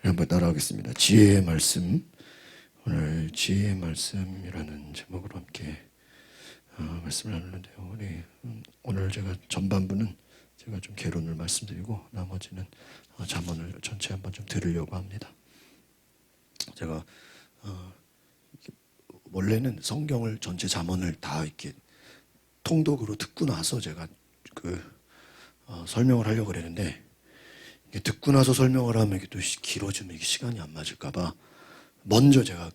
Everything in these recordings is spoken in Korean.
한번 따라하겠습니다. 지혜의 말씀. 오늘 지혜의 말씀이라는 제목으로 함께 말씀을 나누는데요. 오늘 제가 전반부는 제가 좀 개론을 말씀드리고 나머지는 잠언을 전체 한번 좀 들으려고 합니다. 제가 원래는 성경을 전체 잠언을 다 이렇게 통독으로 듣고 나서 제가 설명을 하려고 그랬는데, 듣고 나서 설명을 하면 이게 또 길어지면 이게 시간이 안 맞을까봐 먼저 제가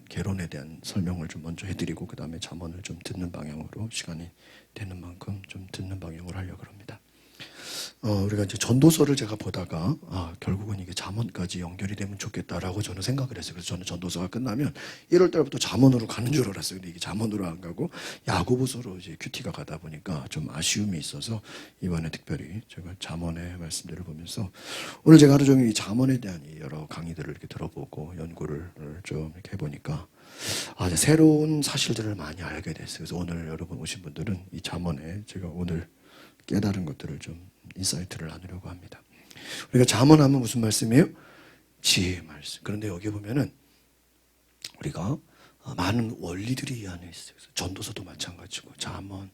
개론에 대한 설명을 좀 먼저 해드리고 그 다음에 잠언을 좀 듣는 방향으로 시간이 되는 만큼 좀 듣는 방향으로 하려고 합니다. 우리가 이제 전도서를 제가 보다가 결국은 이게 잠언까지 연결이 되면 좋겠다라고 저는 생각을 했어요. 그래서 저는 전도서가 끝나면 1월 달부터 잠언으로 가는 줄 알았어요. 근데 이게 잠언으로 안 가고 야고보서로 이제 큐티가 가다 보니까 좀 아쉬움이 있어서 이번에 특별히 제가 잠언의 말씀들을 보면서 오늘 제가 하루 종일 이 잠언에 대한 여러 강의들을 이렇게 들어보고 연구를 좀 이렇게 해보니까 새로운 사실들을 많이 알게 됐어요. 그래서 오늘 여러분 오신 분들은 이 잠언에 제가 오늘 깨달은 것들을 좀 인사이트를 나누려고 합니다. 우리가 잠언하면 무슨 말씀이에요? 지혜의 말씀. 그런데 여기 보면은 우리가 많은 원리들이 이 안에 있어요. 전도서도 마찬가지고 잠언,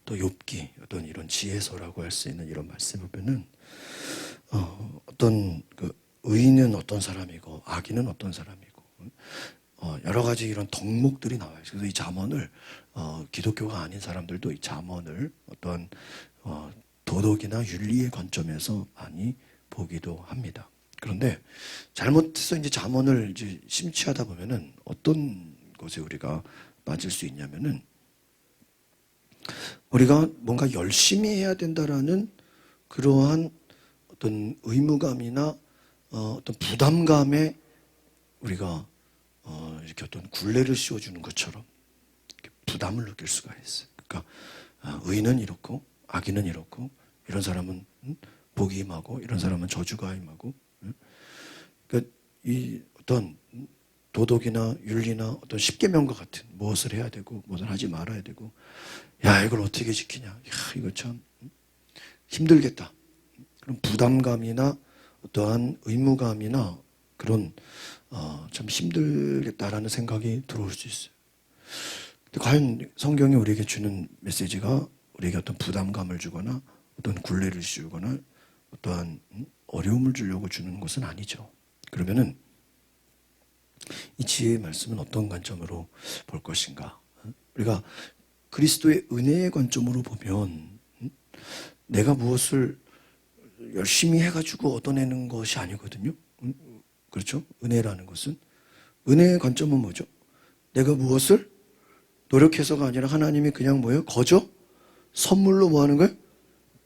또 욥기, 어떤 이런 지혜서라고 할 수 있는 이런 말씀을 보면은 어떤 의인은 어떤 사람이고 악인은 어떤 사람이고 여러 가지 이런 덕목들이 나와요. 그래서 이 잠언을 기독교가 아닌 사람들도 이 잠언을 어떤 도덕이나 윤리의 관점에서 많이 보기도 합니다. 그런데 잘못해서 이제 잠언을 이제 심취하다 보면은 어떤 것에 우리가 빠질 수 있냐면은 우리가 뭔가 열심히 해야 된다라는 그러한 어떤 의무감이나 어떤 부담감에 우리가 이렇게 어떤 굴레를 씌워주는 것처럼 부담을 느낄 수가 있어요. 그러니까 의인은 이렇고 악인은 이렇고 이런 사람은 복이 임하고 이런 사람은 저주가 임하고, 그러니까 이 어떤 도덕이나 윤리나 어떤 십계명과 같은 무엇을 해야 되고 무엇을 하지 말아야 되고, 야 이걸 어떻게 지키냐, 야 이거 참 힘들겠다, 그런 부담감이나 어떠한 의무감이나 그런 참 힘들겠다라는 생각이 들어올 수 있어요. 근데 과연 성경이 우리에게 주는 메시지가 우리에게 어떤 부담감을 주거나 어떤 굴레를 씌우거나 어떠한 어려움을 주려고 주는 것은 아니죠. 그러면은 이 지혜의 말씀은 어떤 관점으로 볼 것인가? 우리가 그리스도의 은혜의 관점으로 보면 내가 무엇을 열심히 해가지고 얻어내는 것이 아니거든요. 그렇죠? 은혜라는 것은, 은혜의 관점은 뭐죠? 내가 무엇을 노력해서가 아니라 하나님이 그냥 뭐예요? 거저 선물로 뭐 하는 거예요?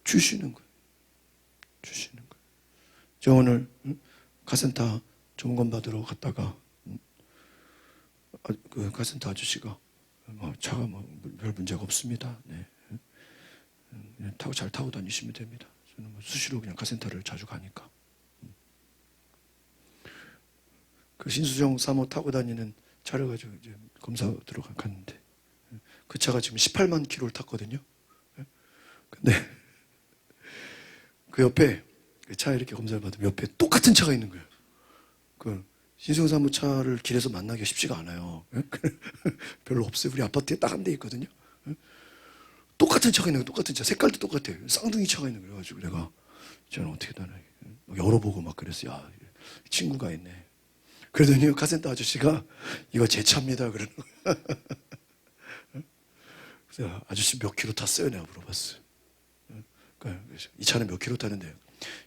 주시는 거예요. 주시는 거예요. 저 오늘 카센터 점검 받으러 갔다가 그 카센터 아저씨가 차가 별 문제가 없습니다. 네. 잘 타고 다니시면 됩니다. 저는 수시로 그냥 카센터를 자주 가니까. 그 신수정 사모 타고 다니는 차를 가지고 이제 검사 들어갔는데 그 차가 지금 18만 킬로를 탔거든요. 근데 그 옆에 그 차에 이렇게 검사를 받으면 옆에 똑같은 차가 있는 거예요. 그 신수정 사모 차를 길에서 만나기가 쉽지가 않아요. 별로 없어요. 우리 아파트에 딱 한 대 있거든요. 똑같은 차가 있는 거예요. 똑같은 차. 색깔도 똑같아요. 쌍둥이 차가 있는 거예요. 그래가지고 내가 저는 어떻게 다녀 열어보고 막 그랬어요. 야, 친구가 있네. 그러더니 카센터 아저씨가 이거 제 차입니다. 그러는 거예요. 그래서 아저씨 몇 킬로 탔어요? 내가 물어봤어요. 이 차는 몇 킬로 타는데요?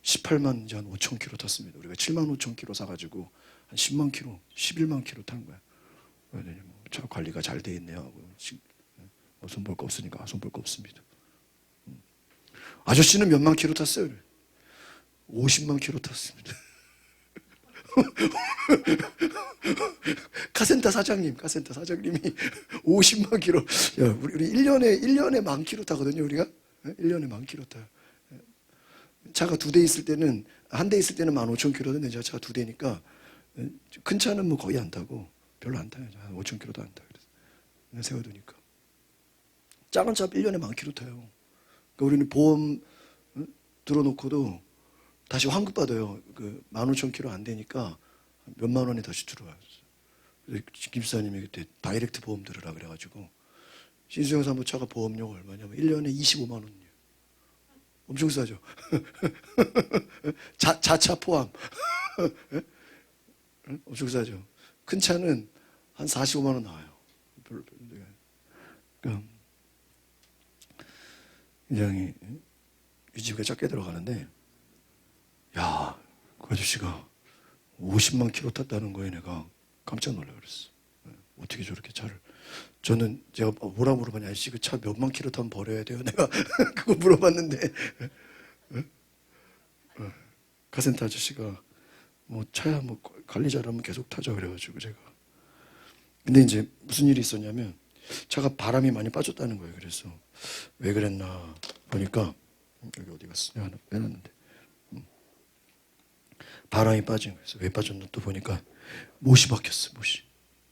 18만 이제 한 5천 킬로 탔습니다. 우리가 7만 5천 킬로 사가지고 한 10만 킬로, 11만 킬로 탄 거야. 그러더니 차 관리가 잘 돼 있네요 하고, 손볼 거 없으니까 손볼 거 없습니다. 아저씨는 몇만 킬로 탔어요? 50만 킬로 탔습니다. 카센터 사장님이 50만 킬로. 야, 우리 1년에 만 킬로 타거든요, 우리가. 1년에 만 킬로 타요. 차가 두 대 있을 때는, 한 대 있을 때는 15,000킬로인데 제가 차가 두 대니까 큰 차는 뭐 거의 안 타고 별로 안 타요. 한 5,000킬로도 안 타요. 그래서 세워두니까. 작은 차 1년에 만 킬로 타요. 그러니까 우리는 보험 들어놓고도 다시 환급받아요. 그 15,000km 안 되니까 몇만 원이 다시 들어와요. 김사님이 그때 다이렉트 보험 들으라 그래가지고 신수영 사무차가 보험료가 얼마냐면 1년에 25만 원이에요. 엄청 싸죠. 자차 포함. 엄청 싸죠. 큰 차는 한 45만 원 나와요. 그러니까 굉장히 유지비가 작게 들어가는데, 야, 그 아저씨가 50만 킬로 탔다는 거에 내가 깜짝 놀라 그랬어. 어떻게 저렇게 차를. 저는 제가 뭐라 물어봤냐, 아저씨 그 차 몇만 킬로 타면 버려야 돼요? 내가 그거 물어봤는데, 카센터 아저씨가 뭐 차야 뭐 관리 잘하면 계속 타자 그래가지고 제가. 근데 이제 무슨 일이 있었냐면 차가 바람이 많이 빠졌다는 거예요. 그래서 왜 그랬나 보니까 여기 어디 갔어? 내가 하나 빼놨는데 바람이 빠진 거예요. 그래서 왜 빠졌나 또 보니까 못이 박혔어. 못이.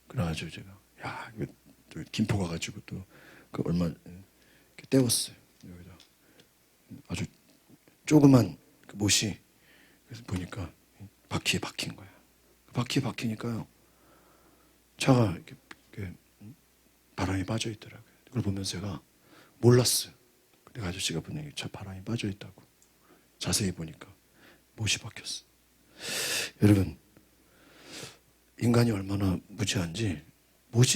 그래가지고 제가 야 이거 또 김포 가가지고 또 그 얼마 이렇게 떼웠어요. 여기다 아주 조그만 그 못이. 그래서 보니까 바퀴에 박힌 거야. 바퀴에 박히니까요 차가 이렇게 바람이 빠져 있더라고요. 그걸 보면서 제가 몰랐어요. 근데 아저씨가 분명히 차 바람이 빠져 있다고. 자세히 보니까 못이 박혔어. 여러분, 인간이 얼마나 무지한지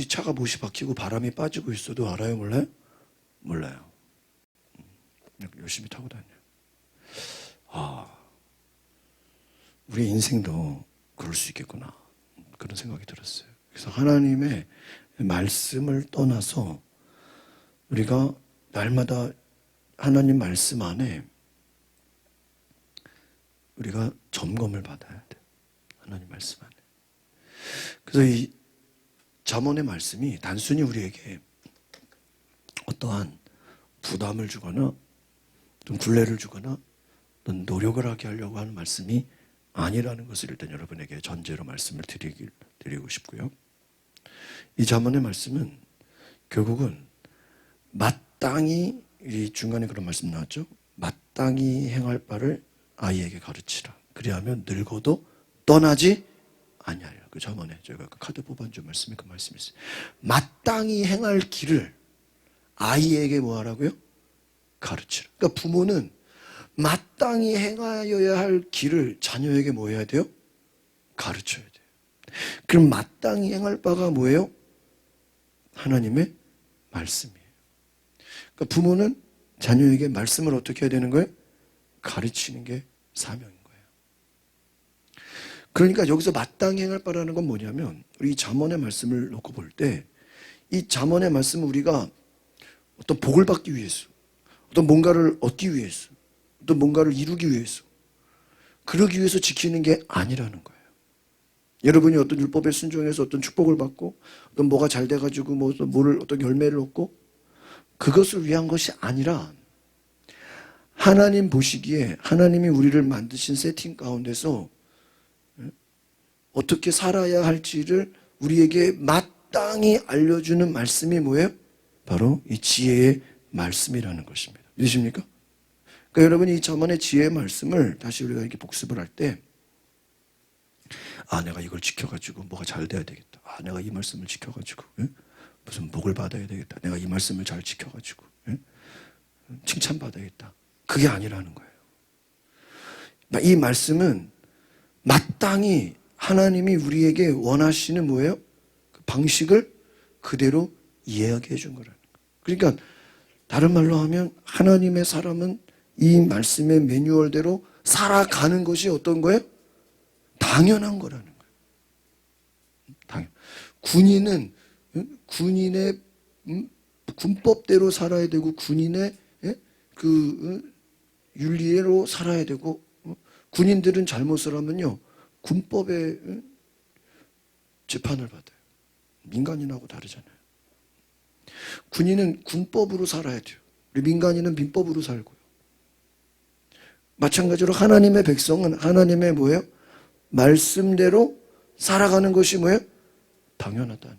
차가 못이 박히고 바람이 빠지고 있어도 알아요, 몰라요? 몰라요. 열심히 타고 다녀요. 우리 인생도 그럴 수 있겠구나. 그런 생각이 들었어요. 그래서 하나님의 말씀을 떠나서 우리가 날마다 하나님 말씀 안에 우리가 점검을 받아야 돼. 하나님 말씀 안에. 그래서 이 잠언의 말씀이 단순히 우리에게 어떠한 부담을 주거나 좀 굴레를 주거나 어떤 노력을 하게 하려고 하는 말씀이 아니라는 것을 일단 여러분에게 전제로 말씀을 드리고 싶고요. 이 잠언의 말씀은 결국은 마땅히, 이 중간에 그런 말씀 나왔죠. 마땅히 행할 바를 아이에게 가르치라. 그리하면 늙어도 떠나지 아니하리라. 그 잠언에 제가 그 카드 뽑아준 말씀이 그 말씀이 있어요. 마땅히 행할 길을 아이에게 뭐 하라고요? 가르치라. 그러니까 부모는 마땅히 행하여야 할 길을 자녀에게 뭐 해야 돼요? 가르쳐야 돼요. 그럼 마땅히 행할 바가 뭐예요? 하나님의 말씀이에요. 그러니까 부모는 자녀에게 말씀을 어떻게 해야 되는 거예요? 가르치는 게 사명인 거예요. 그러니까 여기서 마땅히 행할 바라는 건 뭐냐면 우리 잠언의 말씀을 놓고 볼 때 이 잠언의 말씀은 우리가 어떤 복을 받기 위해서, 어떤 뭔가를 얻기 위해서, 어떤 뭔가를 이루기 위해서, 그러기 위해서 지키는 게 아니라는 거예요. 여러분이 어떤 율법에 순종해서 어떤 축복을 받고 어떤 뭐가 잘 돼가지고 뭐 어떤 열매를 얻고 그것을 위한 것이 아니라 하나님 보시기에 하나님이 우리를 만드신 세팅 가운데서 어떻게 살아야 할지를 우리에게 마땅히 알려주는 말씀이 뭐예요? 바로 이 지혜의 말씀이라는 것입니다. 믿으십니까? 그러니까 여러분이 이 잠언의 지혜의 말씀을 다시 우리가 이렇게 복습을 할 때 내가 이걸 지켜가지고 뭐가 잘 돼야 되겠다. 내가 이 말씀을 지켜가지고 무슨 복을 받아야 되겠다. 내가 이 말씀을 잘 지켜가지고 칭찬받아야겠다. 그게 아니라는 거예요. 이 말씀은 마땅히 하나님이 우리에게 원하시는 뭐예요? 그 방식을 그대로 이해하게 해준 거라는 거예요. 그러니까 다른 말로 하면 하나님의 사람은 이 말씀의 매뉴얼대로 살아가는 것이 어떤 거예요? 당연한 거라는 거예요. 군인은 군인의 군법대로 살아야 되고 군인의 그 윤리로 살아야 되고 군인들은 잘못을 하면요 군법에 재판을 받아요. 민간인하고 다르잖아요. 군인은 군법으로 살아야 돼요. 우리 민간인은 민법으로 살고요. 마찬가지로 하나님의 백성은 하나님의 뭐예요? 말씀대로 살아가는 것이 뭐예요? 당연하다는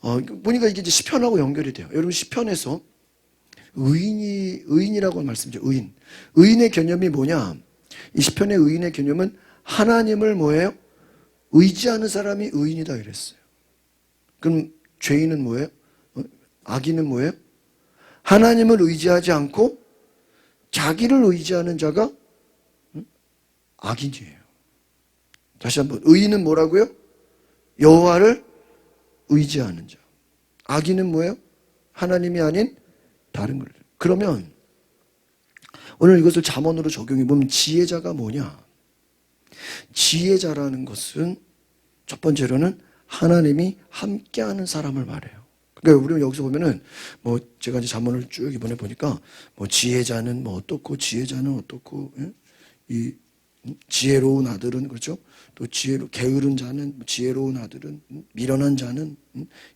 거예요. 보니까 이게 이제 시편하고 연결이 돼요. 여러분 시편에서 의인이라고 말씀드죠. 의인. 의인의 개념이 뭐냐? 이 시편의 의인의 개념은 하나님을 뭐예요? 의지하는 사람이 의인이다 이랬어요. 그럼 죄인은 뭐예요? 악인은 뭐예요? 하나님을 의지하지 않고 자기를 의지하는 자가 악인이에요. 다시 한번, 의인은 뭐라고요? 여호와를 의지하는 자. 악인은 뭐예요? 하나님이 아닌 다른 걸. 그러면 오늘 이것을 잠언으로 적용해 보면 지혜자가 뭐냐? 지혜자라는 것은 첫 번째로는 하나님이 함께하는 사람을 말해요. 그러니까 우리는 여기서 보면은 뭐 제가 이제 잠언을 쭉 이번에 보니까 뭐 지혜자는 뭐 어떻고 지혜자는 어떻고, 예? 이 지혜로운 아들은, 그렇죠? 또 게으른 자는, 지혜로운 아들은, 미련한 자는,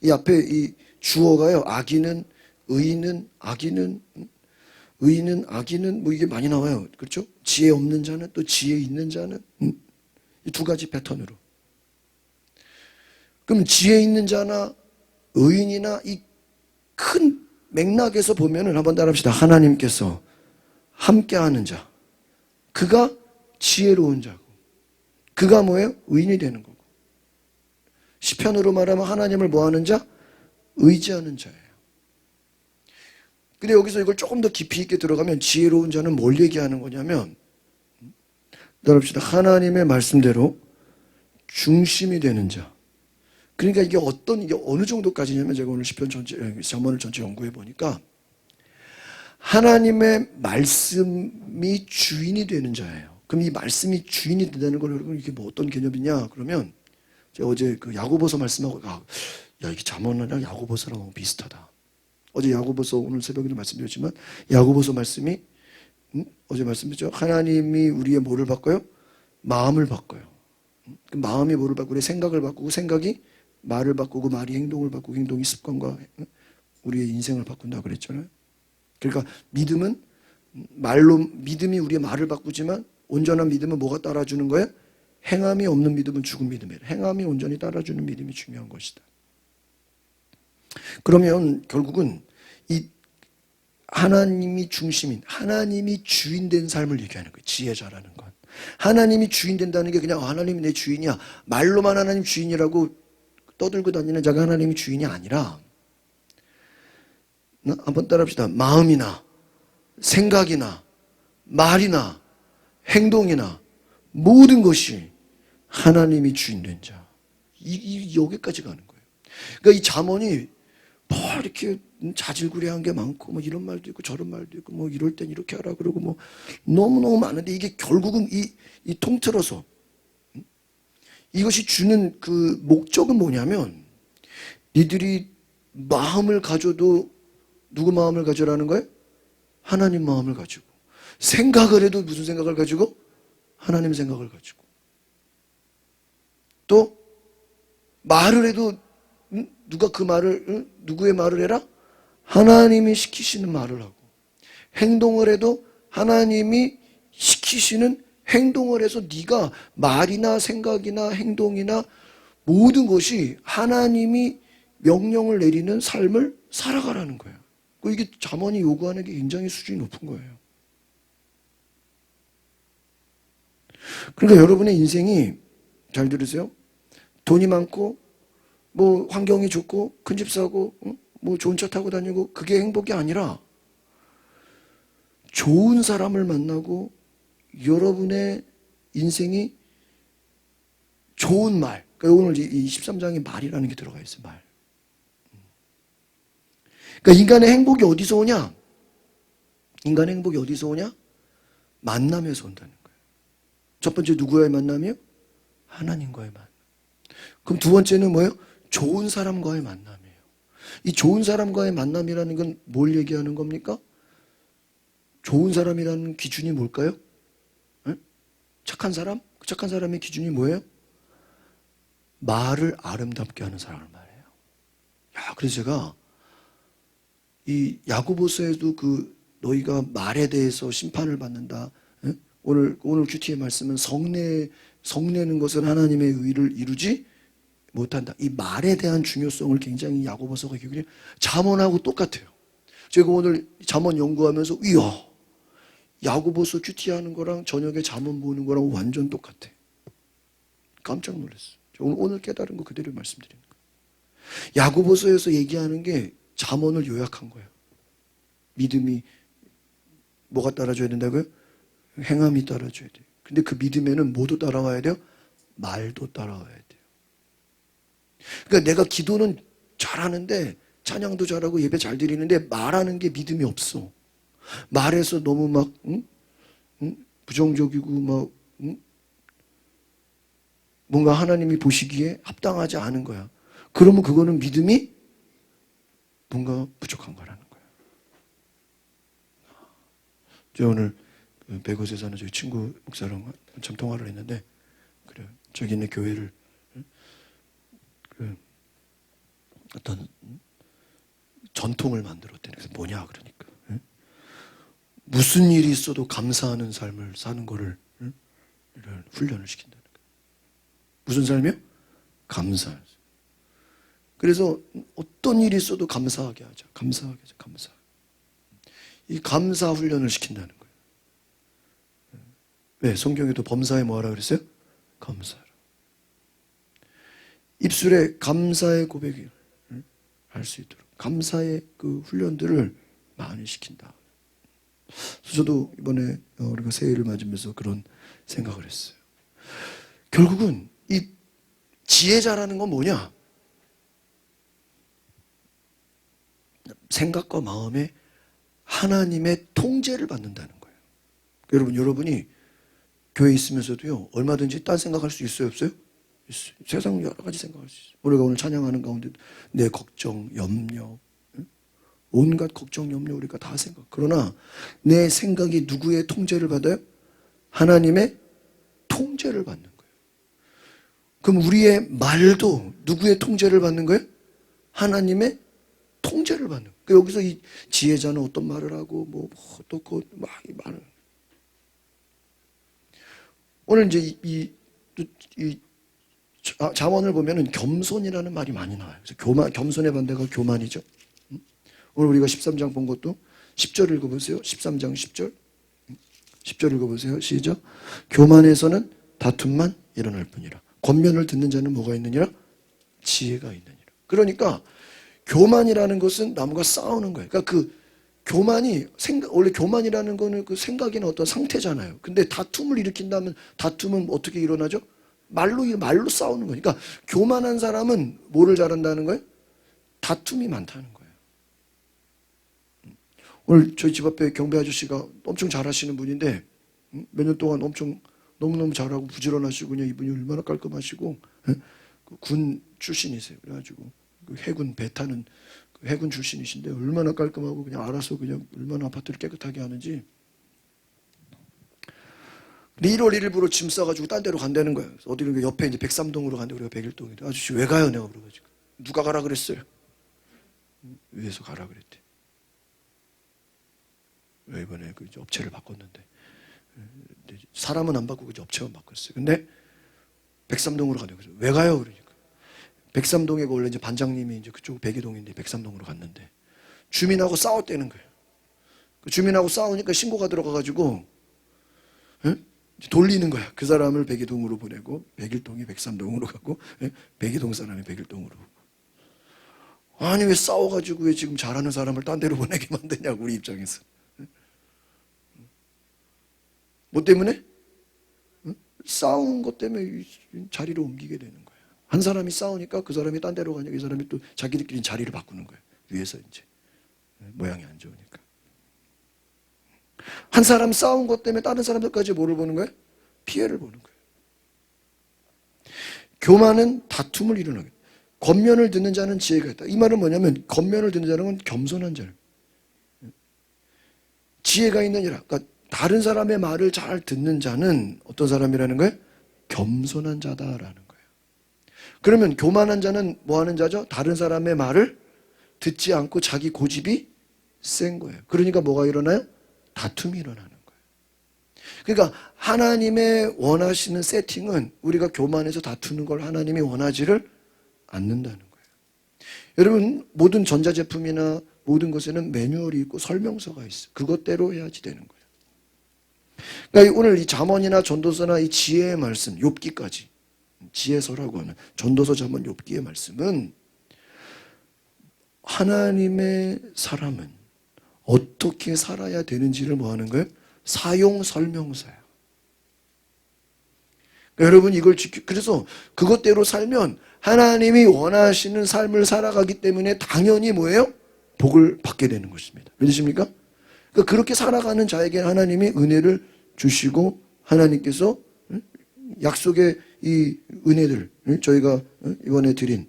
이 앞에 이 주어가요. 악인은, 의인은, 악인은, 의인은, 악인은, 뭐 이게 많이 나와요. 그렇죠? 지혜 없는 자는, 또 지혜 있는 자는, 이 두 가지 패턴으로. 그럼 지혜 있는 자나 의인이나 이 큰 맥락에서 보면은 한번 따라합시다. 하나님께서 함께하는 자, 그가 지혜로운 자고, 그가 뭐예요? 의인이 되는 거고. 시편으로 말하면 하나님을 뭐하는 자? 의지하는 자예요. 근데 여기서 이걸 조금 더 깊이 있게 들어가면 지혜로운 자는 뭘 얘기하는 거냐면, 따라합시다. 하나님의 말씀대로 중심이 되는 자. 그러니까 이게 어느 정도까지냐면, 제가 오늘 시편 전체, 잠언을 전체 연구해 보니까 하나님의 말씀이 주인이 되는 자예요. 그럼 이 말씀이 주인이 된다는 걸, 여러분 이게 뭐 어떤 개념이냐? 그러면 제가 어제 그 야고보서 말씀하고, 야, 이게 잠언이랑 야고보서랑 비슷하다. 어제 야고보서, 오늘 새벽에도 말씀드렸지만 야고보서 말씀이, 어제 말씀드렸죠. 하나님이 우리의 뭐를 바꿔요? 마음을 바꿔요. 그 마음이 뭐를 바꾸고, 우리의 생각을 바꾸고, 생각이 말을 바꾸고, 말이 행동을 바꾸고, 행동이 습관과 우리의 인생을 바꾼다 그랬잖아요. 그러니까 믿음은 믿음이 우리의 말을 바꾸지만 온전한 믿음은 뭐가 따라주는 거예요? 행함이 없는 믿음은 죽은 믿음이에요. 행함이 온전히 따라주는 믿음이 중요한 것이다. 그러면 결국은 이 하나님이 중심인, 하나님이 주인된 삶을 얘기하는 거예요. 지혜자라는 건. 하나님이 주인 된다는 게 그냥 하나님이 내 주인이야, 말로만 하나님 주인이라고 떠들고 다니는 자가 하나님이 주인이 아니라, 한번 따라합시다. 마음이나 생각이나 말이나 행동이나 모든 것이 하나님이 주인된 자. 여기까지 가는 거예요. 그러니까 이 잠언이 뭐 이렇게 자질구레한 게 많고, 뭐 이런 말도 있고 저런 말도 있고, 뭐 이럴 땐 이렇게 하라 그러고, 뭐 너무너무 많은데, 이게 결국은 이 통틀어서 이것이 주는 그 목적은 뭐냐면, 니들이 마음을 가져도 누구 마음을 가져라는 거예요? 하나님 마음을 가지고. 생각을 해도 무슨 생각을 가지고? 하나님 생각을 가지고. 또 말을 해도 누가 그 말을, 누구의 말을 해라? 하나님이 시키시는 말을 하고. 행동을 해도 하나님이 시키시는 행동을 해서, 네가 말이나 생각이나 행동이나 모든 것이 하나님이 명령을 내리는 삶을 살아가라는 거예요. 이게 잠언이 요구하는 게 굉장히 수준이 높은 거예요. 그러니까 여러분의 인생이, 잘 들으세요, 돈이 많고 뭐 환경이 좋고 큰 집 사고 뭐 좋은 차 타고 다니고, 그게 행복이 아니라 좋은 사람을 만나고 여러분의 인생이 좋은 말, 그러니까 오늘 이 13장에 말이라는 게 들어가 있어요. 말. 그러니까 인간의 행복이 어디서 오냐? 인간의 행복이 어디서 오냐? 만남에서 온다는 거예요. 첫 번째 누구와의 만남이요? 하나님과의 만남. 그럼 두 번째는 뭐예요? 좋은 사람과의 만남이에요. 이 좋은 사람과의 만남이라는 건 뭘 얘기하는 겁니까? 좋은 사람이라는 기준이 뭘까요? 네? 착한 사람? 착한 사람의 기준이 뭐예요? 말을 아름답게 하는 사람을 말해요. 야, 그래서 제가 이 야고보서에도 그 너희가 말에 대해서 심판을 받는다. 예? 오늘 큐티의 말씀은 성내는 것은 하나님의 의를 이루지 못한다. 이 말에 대한 중요성을 굉장히 야고보서가 잠언하고 똑같아요. 제가 오늘 잠언 연구하면서 이야, 야고보서 큐티하는 거랑 저녁에 잠언 보는 거랑 완전 똑같아. 깜짝 놀랐어요. 오늘 깨달은 거 그대로 말씀드리는 거예요. 야고보서에서 얘기하는 게 잠언을 요약한 거예요. 믿음이 뭐가 따라줘야 된다고요? 행함이 따라줘야 돼요. 근데 그 믿음에는 뭐도 따라와야 돼요? 말도 따라와야 돼요. 그러니까 내가 기도는 잘하는데 찬양도 잘하고 예배 잘 드리는데 말하는 게 믿음이 없어. 말해서 너무 막 부정적이고 막 뭔가 하나님이 보시기에 합당하지 않은 거야. 그러면 그거는 믿음이 뭔가 부족한 거라는 거야. 저 오늘 백옷에 사는 저희 친구 목사랑 한참 통화를 했는데, 그래, 자기네 교회를 어떤 전통을 만들었대. 그래서 뭐냐 그러니까 무슨 일이 있어도 감사하는 삶을 사는 거를 이런 훈련을 시킨다는 거예요. 무슨 삶이요? 감사. 그래서 어떤 일이 있어도 감사하게 하자. 감사하게 하자. 감사. 이 감사 훈련을 시킨다는 거예요. 왜? 성경에도 범사에 뭐하라 그랬어요? 감사하라. 입술에 감사의 고백을 할 수 있도록 감사의 그 훈련들을 많이 시킨다. 저도 이번에 우리가 새해를 맞으면서 그런 생각을 했어요. 결국은 이 지혜자라는 건 뭐냐? 생각과 마음에 하나님의 통제를 받는다는 거예요. 여러분이 교회에 있으면서도요, 얼마든지 딴 생각할 수 있어요, 없어요? 있어요. 세상 여러 가지 생각할 수 있어요. 우리가 오늘 찬양하는 가운데 내 걱정, 염려, 온갖 걱정, 염려 우리가 다 생각. 그러나 내 생각이 누구의 통제를 받아요? 하나님의 통제를 받는 거예요. 그럼 우리의 말도 누구의 통제를 받는 거예요? 하나님의 통제를 받는 거예요. 여기서 이 지혜자는 어떤 말을 하고 뭐 어떻고 막 이 말을. 오늘 이제 이 잠언을 보면은 겸손이라는 말이 많이 나와요. 그래서 겸손의 반대가 교만이죠. 오늘 우리가 13장 본 것도 10절 읽어보세요. 13장 10절. 10절 읽어보세요. 시작. 교만에서는 다툼만 일어날 뿐이라. 권면을 듣는 자는 뭐가 있느니라? 지혜가 있느니라. 그러니까 교만이라는 것은 남과 싸우는 거예요. 그러니까 그 교만이 원래 교만이라는 거는 그 생각이나 어떤 상태잖아요. 근데 다툼을 일으킨다면 다툼은 어떻게 일어나죠? 말로 싸우는 거니까. 그러니까 교만한 사람은 뭐를 잘한다는 거예요? 다툼이 많다는 거예요. 오늘 저희 집 앞에 경배 아저씨가 엄청 잘하시는 분인데 몇 년 동안 엄청 너무너무 잘하고 부지런하시고 그냥 이분이 얼마나 깔끔하시고 군 출신이세요. 그래가지고 그 해군 배 타는 그 해군 출신이신데 얼마나 깔끔하고 그냥 알아서 그냥 얼마나 아파트를 깨끗하게 하는지. 1월 1일부로 짐 싸가지고 딴 데로 간다는 거예요. 어디로 옆에 이제 103동으로 간대. 우리가 101동인데 아저씨 왜 가요? 내가 그래가지고 누가 가라 그랬어요? 위에서 가라 그랬대. 왜 이번에 그 업체를 바꿨는데 사람은 안 바꾸고 이제 업체만 바꿨어요. 근데 103동으로 가대요. 그래서 왜 가요? 그러니까 103동에 원래 이제 반장님이 이제 그쪽 백이동인데 103동으로 갔는데 주민하고 싸웠다는 거예요. 그 주민하고 싸우니까 신고가 들어가가지고 돌리는 거야. 그 사람을 백이동으로 보내고 101동이 103동으로 가고 102동 사람이 101동으로. 아니 왜 싸워가지고 왜 지금 잘하는 사람을 딴 데로 보내게 만드냐고 우리 입장에서. 뭐 때문에? 싸운 것 때문에 자리를 옮기게 되는 거야. 한 사람이 싸우니까 그 사람이 딴 데로 가니까 이 사람이 또 자기들끼리 자리를 바꾸는 거야. 위에서 이제 모양이 안 좋으니까. 한 사람 싸운 것 때문에 다른 사람들까지 뭐를 보는 거예요? 피해를 보는 거예요. 교만은 다툼을 일어나게. 권면을 듣는 자는 지혜가 있다. 이 말은 뭐냐면 권면을 듣는 자는 건 겸손한 자예요. 지혜가 있느니라. 그러니까 다른 사람의 말을 잘 듣는 자는 어떤 사람이라는 거예요? 겸손한 자다라는 거예요. 그러면 교만한 자는 뭐 하는 자죠? 다른 사람의 말을 듣지 않고 자기 고집이 센 거예요. 그러니까 뭐가 일어나요? 다툼이 일어나는 거예요. 그러니까 하나님의 원하시는 세팅은 우리가 교만해서 다투는 걸 하나님이 원하지를 않는다는 거예요. 여러분 모든 전자제품이나 모든 것에는 매뉴얼이 있고 설명서가 있어. 그것대로 해야지 되는 거예요. 그러니까 오늘 이 잠언이나 전도서나 이 지혜의 말씀, 욥기까지 지혜서라고 하는 전도서, 잠언, 욥기의 말씀은 하나님의 사람은 어떻게 살아야 되는지를 뭐 하는 거예요? 사용 설명서예요. 그러니까 여러분 이걸 그래서 그것대로 살면 하나님이 원하시는 삶을 살아가기 때문에 당연히 뭐예요? 복을 받게 되는 것입니다. 믿으십니까? 그러니까 그렇게 살아가는 자에게 하나님이 은혜를 주시고 하나님께서 약속의 이 은혜들 저희가 이번에 드린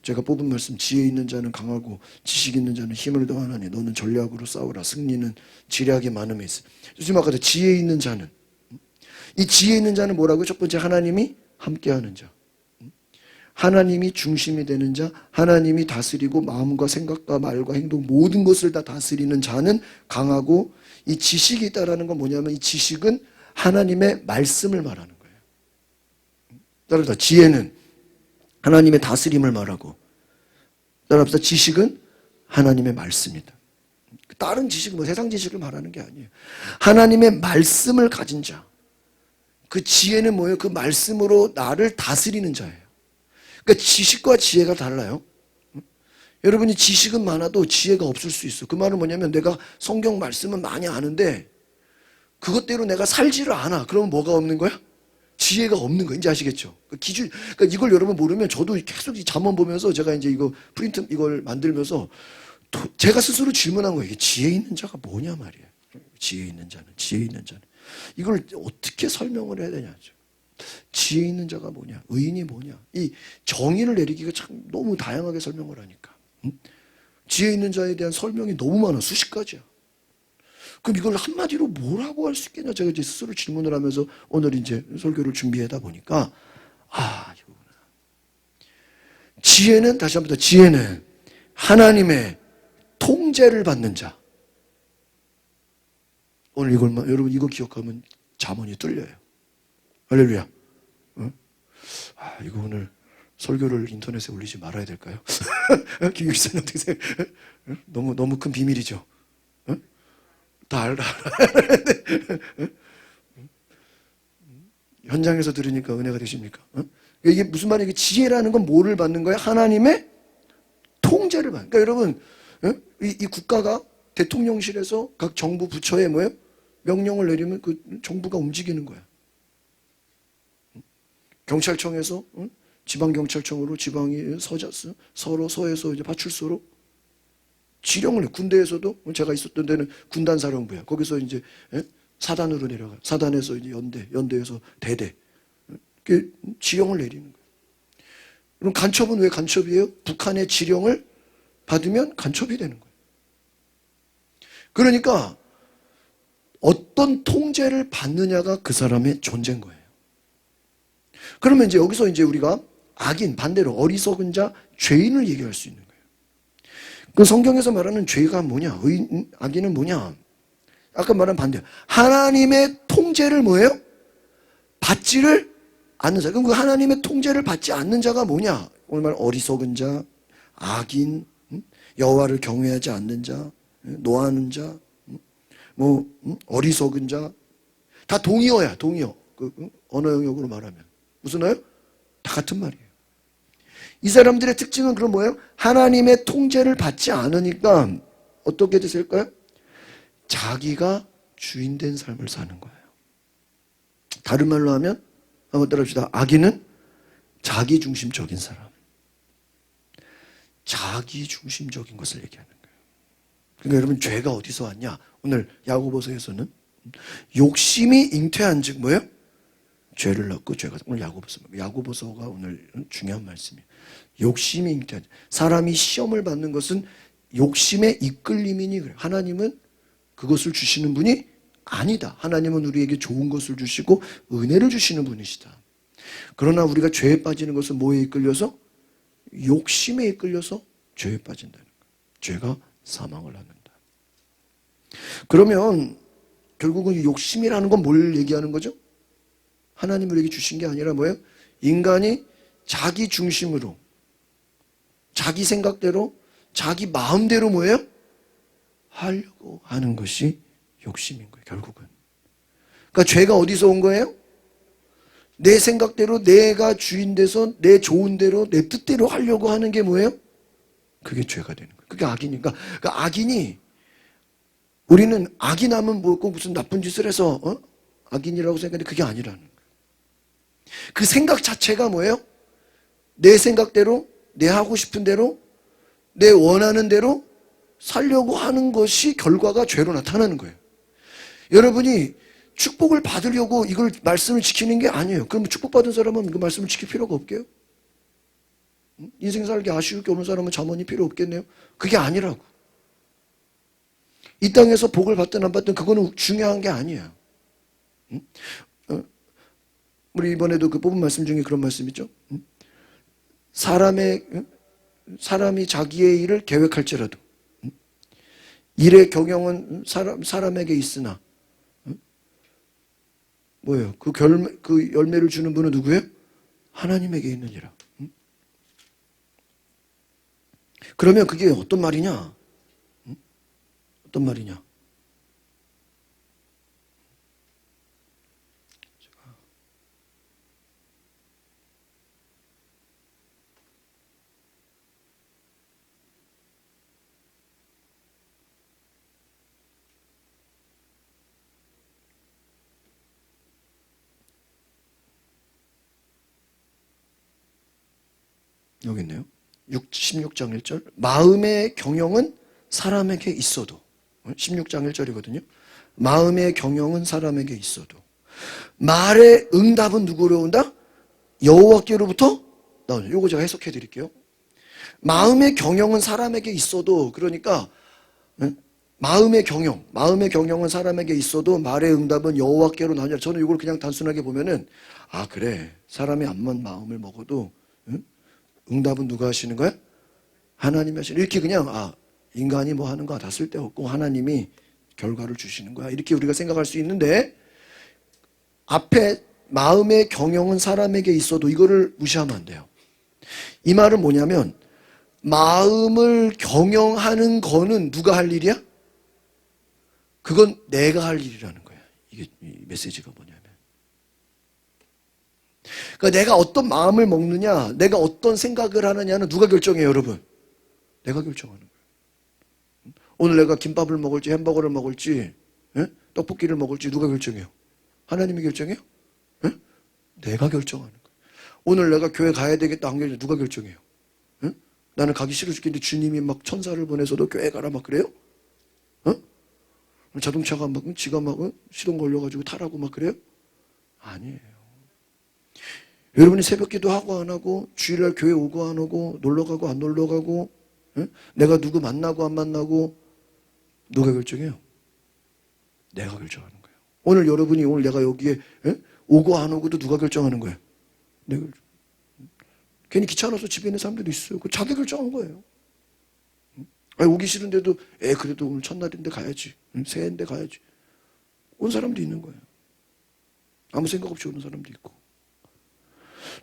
제가 뽑은 말씀, 지혜 있는 자는 강하고 지식 있는 자는 힘을 더하나니 너는 전략으로 싸우라. 승리는 지략의 많음에 있어. 요즘 아까도 지혜 있는 자는, 이 지혜 있는 자는 뭐라고요? 첫 번째, 하나님이 함께하는 자, 하나님이 중심이 되는 자, 하나님이 다스리고 마음과 생각과 말과 행동 모든 것을 다 다스리는 자는 강하고, 이 지식이 있다라는 건 뭐냐면 이 지식은 하나님의 말씀을 말하는 거예요. 따라서 지혜는 하나님의 다스림을 말하고, 따라서 지식은 하나님의 말씀이다. 다른 지식은 뭐 세상 지식을 말하는 게 아니에요. 하나님의 말씀을 가진 자, 그 지혜는 뭐예요? 그 말씀으로 나를 다스리는 자예요. 그러니까 지식과 지혜가 달라요. 여러분이 지식은 많아도 지혜가 없을 수 있어. 그 말은 뭐냐면 내가 성경 말씀은 많이 아는데 그것대로 내가 살지를 않아. 그러면 뭐가 없는 거야? 지혜가 없는 거. 이제 아시겠죠? 그러니까 이걸 여러분 모르면 저도 계속 이 잠언 보면서 제가 이제 이거 프린트 이걸 만들면서 제가 스스로 질문한 거예요. 이게 지혜 있는 자가 뭐냐 말이에요. 지혜 있는 자는, 지혜 있는 자는. 이걸 어떻게 설명을 해야 되냐죠. 지혜 있는 자가 뭐냐? 의인이 뭐냐? 이 정의를 내리기가 참 너무 다양하게 설명을 하니까. 지혜 있는 자에 대한 설명이 너무 많아. 수십 가지야. 그럼 이걸 한마디로 뭐라고 할 수 있겠냐? 제가 이제 스스로 질문을 하면서 오늘 이제 설교를 준비하다 보니까, 이거구나. 지혜는, 다시 한번 더, 지혜는 하나님의 통제를 받는 자. 오늘 이걸만, 여러분 이거 기억하면 잠언이 뚫려요. 할렐루야. 이거 오늘 설교를 인터넷에 올리지 말아야 될까요? 김유기사님 어떻게 생각해요? 너무 큰 비밀이죠. 다 알아. 현장에서 들으니까 은혜가 되십니까? 이게 무슨 말이에요? 지혜라는 건 뭐를 받는 거야? 하나님의 통제를 받는 거야. 그러니까 여러분, 이 국가가 대통령실에서 각 정부 부처에 뭐예요? 명령을 내리면 그 정부가 움직이는 거야. 경찰청에서 지방경찰청으로 지방이 서로 서에서 이제 파출소로 지령을 해. 군대에서도 제가 있었던 데는 군단사령부야. 거기서 이제 사단으로 내려가. 사단에서 이제 연대에서 대대. 이렇게 지령을 내리는 거예요. 그럼 간첩은 왜 간첩이에요? 북한의 지령을 받으면 간첩이 되는 거예요. 그러니까 어떤 통제를 받느냐가 그 사람의 존재인 거예요. 그러면 이제 여기서 이제 우리가 악인, 반대로 어리석은 자, 죄인을 얘기할 수 있는 거예요. 그 성경에서 말하는 죄가 뭐냐? 악인은 뭐냐? 아까 말한 반대. 하나님의 통제를 뭐예요? 받지를 않는 자. 그럼 그 하나님의 통제를 받지 않는 자가 뭐냐? 오늘 말 어리석은 자, 악인, 여호와를 경외하지 않는 자, 노하는 자, 어리석은 자. 다 동의어야, 동의어. 언어 영역으로 말하면. 무슨 어요? 다 같은 말이에요. 이 사람들의 특징은 그럼 뭐예요? 하나님의 통제를 받지 않으니까 어떻게 됐을까요? 자기가 주인된 삶을 사는 거예요. 다른 말로 하면 한번 따라합시다. 악인은 자기중심적인 사람. 자기중심적인 것을 얘기하는 거예요. 그러니까 여러분 죄가 어디서 왔냐? 오늘 야고보서에서는 욕심이 잉태한 즉 뭐예요? 죄를 낳고 죄가 오늘 야고보서가 오늘 중요한 말씀이에요. 욕심이 잉태한 사람이 시험을 받는 것은 욕심의 이끌림이니 그래요. 하나님은 그것을 주시는 분이 아니다. 하나님은 우리에게 좋은 것을 주시고 은혜를 주시는 분이시다. 그러나 우리가 죄에 빠지는 것은 뭐에 이끌려서? 욕심에 이끌려서 죄에 빠진다는 거예요. 죄가 사망을 낳는다. 그러면 결국은 욕심이라는 건 뭘 얘기하는 거죠? 하나님이 우리에게 주신 게 아니라 뭐예요? 인간이 자기 중심으로, 자기 생각대로, 자기 마음대로 뭐예요? 하려고 하는 것이 욕심인 거예요, 결국은. 그러니까 죄가 어디서 온 거예요? 내 생각대로 내가 주인 돼서 내 좋은 대로 내 뜻대로 하려고 하는 게 뭐예요? 그게 죄가 되는 거예요. 그게 악이니까. 그러니까 악인이, 우리는 악인하면 뭐고 무슨 나쁜 짓을 해서 악인이라고 생각하는데 그게 아니라는 거예요. 그 생각 자체가 뭐예요? 내 생각대로, 내 하고 싶은 대로, 내 원하는 대로 살려고 하는 것이 결과가 죄로 나타나는 거예요. 여러분이 축복을 받으려고 이걸 말씀을 지키는 게 아니에요. 그럼 축복받은 사람은 그 말씀을 지킬 필요가 없게요? 인생 살기 아쉬울 게 없는 사람은 잠언이 필요 없겠네요? 그게 아니라고. 이 땅에서 복을 받든 안 받든 그거는 중요한 게 아니에요. 우리 이번에도 그 뽑은 말씀 중에 그런 말씀 있죠? 사람이 자기의 일을 계획할지라도 일의 경영은 사람에게 있으나 뭐예요? 그 열매를 주는 분은 누구예요? 하나님에게 있느니라. 그러면 그게 어떤 말이냐? 어떤 말이냐? 여기 있네요. 16장 1절. 마음의 경영은 사람에게 있어도. 16장 1절이거든요. 마음의 경영은 사람에게 있어도. 말의 응답은 누구로 온다? 여호와께로부터 나오죠. 요거 제가 해석해 드릴게요. 마음의 경영은 사람에게 있어도, 그러니까 마음의 경영은 사람에게 있어도 말의 응답은 여호와께로 나오냐. 저는 이걸 그냥 단순하게 보면은 그래, 사람이 암만 마음을 먹어도 응답은 누가 하시는 거야? 하나님이 하시는. 이렇게 그냥 인간이 뭐 하는 거 다 쓸데없고 하나님이 결과를 주시는 거야, 이렇게 우리가 생각할 수 있는데, 앞에 마음의 경영은 사람에게 있어도 이거를 무시하면 안 돼요. 이 말은 뭐냐면 마음을 경영하는 거는 누가 할 일이야? 그건 내가 할 일이라는 거야. 이게 이 메시지가 뭐냐면, 그러니까 내가 어떤 마음을 먹느냐, 내가 어떤 생각을 하느냐는 누가 결정해요, 여러분? 내가 결정하는 거예요. 오늘 내가 김밥을 먹을지 햄버거를 먹을지 떡볶이를 먹을지 누가 결정해요? 하나님이 결정해요? 내가 결정하는 거예요. 오늘 내가 교회 가야 되겠다 안 가야 누가 결정해요? 나는 가기 싫어 죽겠는데 주님이 막 천사를 보내서도 교회 가라 막 그래요? 자동차가 막 지가 막 시동 걸려가지고 타라고 막 그래요? 아니에요. 여러분이 새벽기도 하고 안 하고, 주일날 교회 오고 안 오고, 놀러가고 안 놀러가고, 내가 누구 만나고 안 만나고, 누가 결정해요? 내가 결정하는 거예요. 오늘 내가 여기에 오고 안 오고도 누가 결정하는 거예요? 내가 결정. 괜히 귀찮아서 집에 있는 사람들도 있어요. 그 자기 결정한 거예요. 오기 싫은데도 그래도 오늘 첫날인데 가야지, 새해인데 가야지, 온 사람도 있는 거예요. 아무 생각 없이 오는 사람도 있고.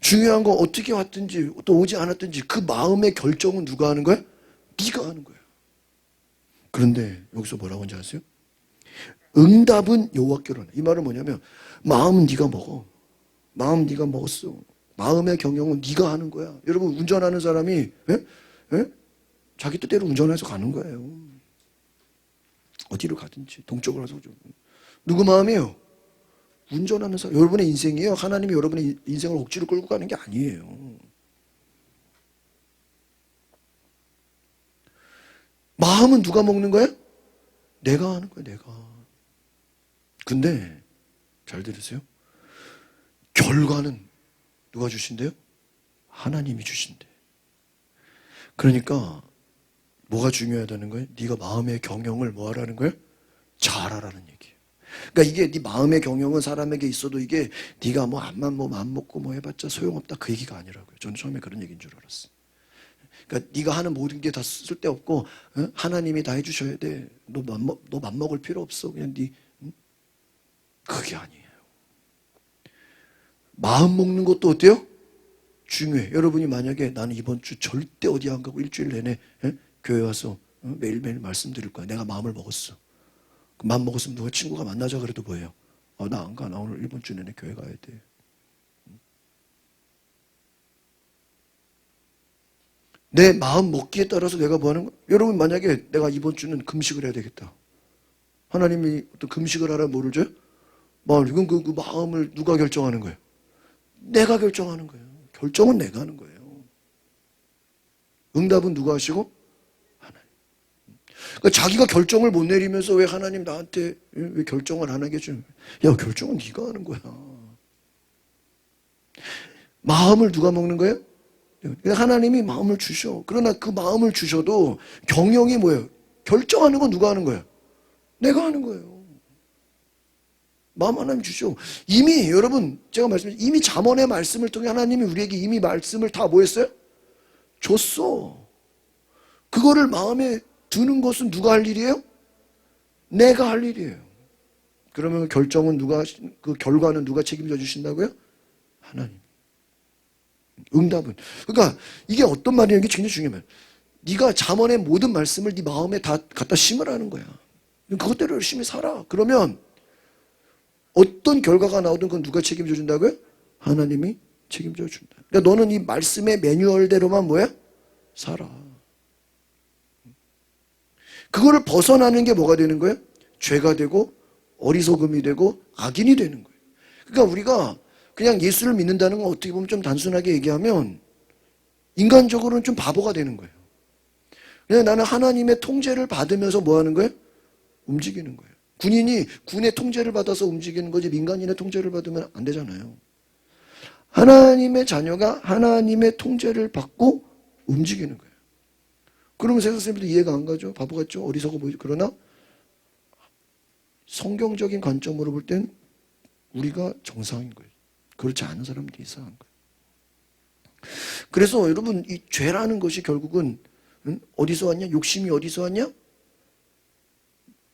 중요한 건 어떻게 왔든지 또 오지 않았든지 그 마음의 결정은 누가 하는 거야? 네가 하는 거야. 그런데 여기서 뭐라고 하는지 아세요? 응답은 여호와께로. 이 말은 뭐냐면 마음은 네가 먹어. 마음 네가 먹었어. 마음의 경영은 네가 하는 거야. 여러분, 운전하는 사람이 자기 뜻대로 운전해서 가는 거예요. 어디로 가든지 동쪽으로 가서 누구 마음이에요? 운전하는 사람. 여러분의 인생이에요. 하나님이 여러분의 인생을 억지로 끌고 가는 게 아니에요. 마음은 누가 먹는 거야? 내가 하는 거야, 내가. 근데 잘 들으세요. 결과는 누가 주신대요? 하나님이 주신대. 그러니까 뭐가 중요하다는 거예요? 네가 마음의 경영을 뭐 하라는 거예요? 잘하라는 얘기예요. 그러니까 이게 네 마음의 경영은 사람에게 있어도 이게 네가 뭐 암만 뭐 마음 먹고 뭐 해봤자 소용없다, 그 얘기가 아니라고요. 저는 처음에 그런 얘기인 줄 알았어요. 그러니까 네가 하는 모든 게 다 쓸데없고 하나님이 다 해주셔야 돼. 너 맘먹을 필요 없어. 그냥 그게 아니에요. 마음 먹는 것도 어때요? 중요해. 여러분이 만약에 나는 이번 주 절대 어디 안 가고 일주일 내내 교회 와서 매일매일 말씀드릴 거야. 내가 마음을 먹었어. 마음 먹었으면 누가 친구가 만나자 그래도 뭐예요? 나 안 가. 나 오늘 이번 주 내내 교회 가야 돼. 내 마음 먹기에 따라서 내가 뭐 하는 거야? 여러분 만약에 내가 이번 주는 금식을 해야 되겠다. 하나님이 어떤 금식을 하라 뭐를 줘요? 이건 그 마음을 누가 결정하는 거예요? 내가 결정하는 거예요. 결정은 내가 하는 거예요. 응답은 누가 하시고? 하나님. 그러니까 자기가 결정을 못 내리면서 왜 하나님 나한테 왜 결정을 안 하게 해주는 거야? 야, 결정은 네가 하는 거야. 마음을 누가 먹는 거예요? 하나님이 마음을 주셔. 그러나 그 마음을 주셔도 경영이 뭐예요? 결정하는 건 누가 하는 거예요? 내가 하는 거예요. 마음 하나님 주셔. 이미 여러분 제가 말씀드린 이미 잠언의 말씀을 통해 하나님이 우리에게 이미 말씀을 다 뭐 했어요? 줬어. 그거를 마음에 두는 것은 누가 할 일이에요? 내가 할 일이에요. 그러면 결정은 그 결과는 누가 책임져 주신다고요? 하나님. 응답은. 그러니까 이게 어떤 말이냐면 이게 굉장히 중요해요. 네가 잠언의 모든 말씀을 네 마음에 다 갖다 심으라는 거야. 그것대로 열심히 살아. 그러면 어떤 결과가 나오든 그건 누가 책임져 준다고요? 하나님이 책임져 준다. 그러니까 너는 이 말씀의 매뉴얼대로만 뭐야? 살아. 그거를 벗어나는 게 뭐가 되는 거예요? 죄가 되고 어리석음이 되고 악인이 되는 거예요. 그러니까 우리가 그냥 예수를 믿는다는 건 어떻게 보면 좀 단순하게 얘기하면 인간적으로는 좀 바보가 되는 거예요. 그냥 나는 하나님의 통제를 받으면서 뭐 하는 거예요? 움직이는 거예요. 군인이 군의 통제를 받아서 움직이는 거지 민간인의 통제를 받으면 안 되잖아요. 하나님의 자녀가 하나님의 통제를 받고 움직이는 거예요. 그러면 세상 사람들도 이해가 안 가죠. 바보 같죠. 어리석어 보이죠. 그러나 성경적인 관점으로 볼 땐 우리가 정상인 거예요. 그렇지 않은 사람들이 이상한 거예요. 그래서 여러분 이 죄라는 것이 결국은 어디서 왔냐? 욕심이 어디서 왔냐?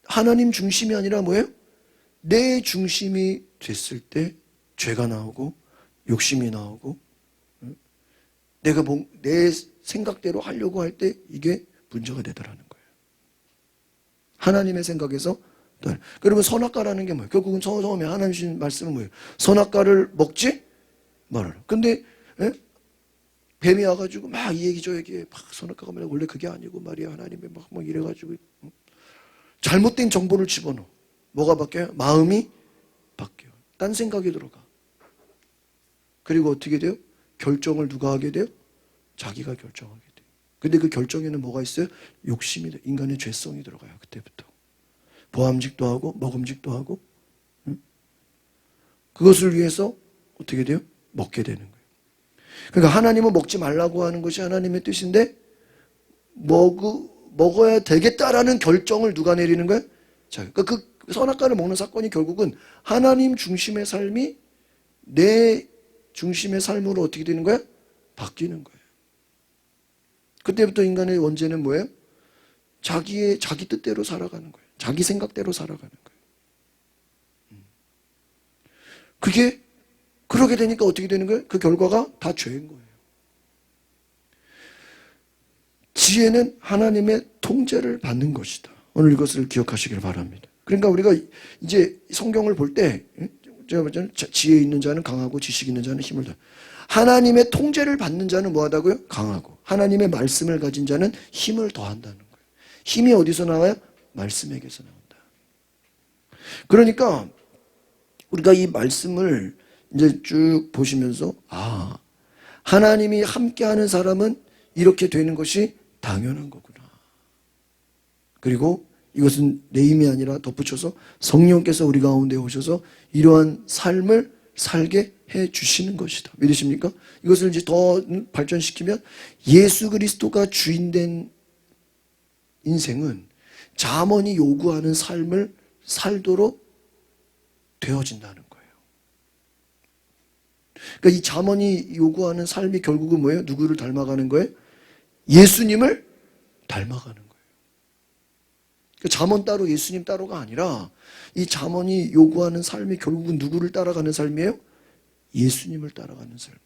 하나님 중심이 아니라 뭐예요? 내 중심이 됐을 때 죄가 나오고 욕심이 나오고 내가 내 생각대로 하려고 할 때 이게 문제가 되더라는 거예요. 하나님의 생각에서 그러면 선악과라는 게 뭐예요? 결국은 처음에 하나님 주신 말씀은 뭐예요? 선악과를 먹지 말아라. 근데 뱀이 와가지고 막 이 얘기 저 얘기 막 선악과가 말이야 원래 그게 아니고 말이야 하나님이 막 이래가지고 잘못된 정보를 집어넣어. 뭐가 바뀌어요? 마음이 바뀌어요. 딴 생각이 들어가. 그리고 어떻게 돼요? 결정을 누가 하게 돼요? 자기가 결정하게 돼요. 근데 그 결정에는 뭐가 있어요? 욕심이 돼요. 인간의 죄성이 들어가요. 그때부터. 보암직도 하고 먹음직도 하고 그것을 위해서 어떻게 돼요? 먹게 되는 거예요. 그러니까 하나님은 먹지 말라고 하는 것이 하나님의 뜻인데 먹어야 되겠다라는 결정을 누가 내리는 거예요? 자, 그러니까 그 선악과를 먹는 사건이 결국은 하나님 중심의 삶이 내 중심의 삶으로 어떻게 되는 거예요? 바뀌는 거예요. 그때부터 인간의 원죄는 뭐예요? 자기 뜻대로 살아가는 거예요. 자기 생각대로 살아가는 거예요. 그게 그러게 되니까 어떻게 되는 거예요? 그 결과가 다 죄인 거예요. 지혜는 하나님의 통제를 받는 것이다. 오늘 이것을 기억하시길 바랍니다. 그러니까 우리가 이제 성경을 볼 때 제가 말했잖아요. 지혜 있는 자는 강하고 지식 있는 자는 힘을 다. 하나님의 통제를 받는 자는 뭐하다고요? 강하고. 하나님의 말씀을 가진 자는 힘을 더한다는 거예요. 힘이 어디서 나와요? 말씀에게서 나온다. 그러니까 우리가 이 말씀을 이제 쭉 보시면서 하나님이 함께하는 사람은 이렇게 되는 것이 당연한 거구나. 그리고 이것은 내 힘이 아니라 덧붙여서 성령께서 우리 가운데 오셔서 이러한 삶을 살게 해 주시는 것이다. 믿으십니까? 이것을 이제 더 발전시키면 예수 그리스도가 주인된 인생은 잠언이 요구하는 삶을 살도록 되어진다는 거예요. 그러니까 이 잠언이 요구하는 삶이 결국은 뭐예요? 누구를 닮아가는 거예요? 예수님을 닮아가는 거예요. 그러니까 잠언 따로 예수님 따로가 아니라 이 잠언이 요구하는 삶이 결국은 누구를 따라가는 삶이에요? 예수님을 따라가는 삶이다.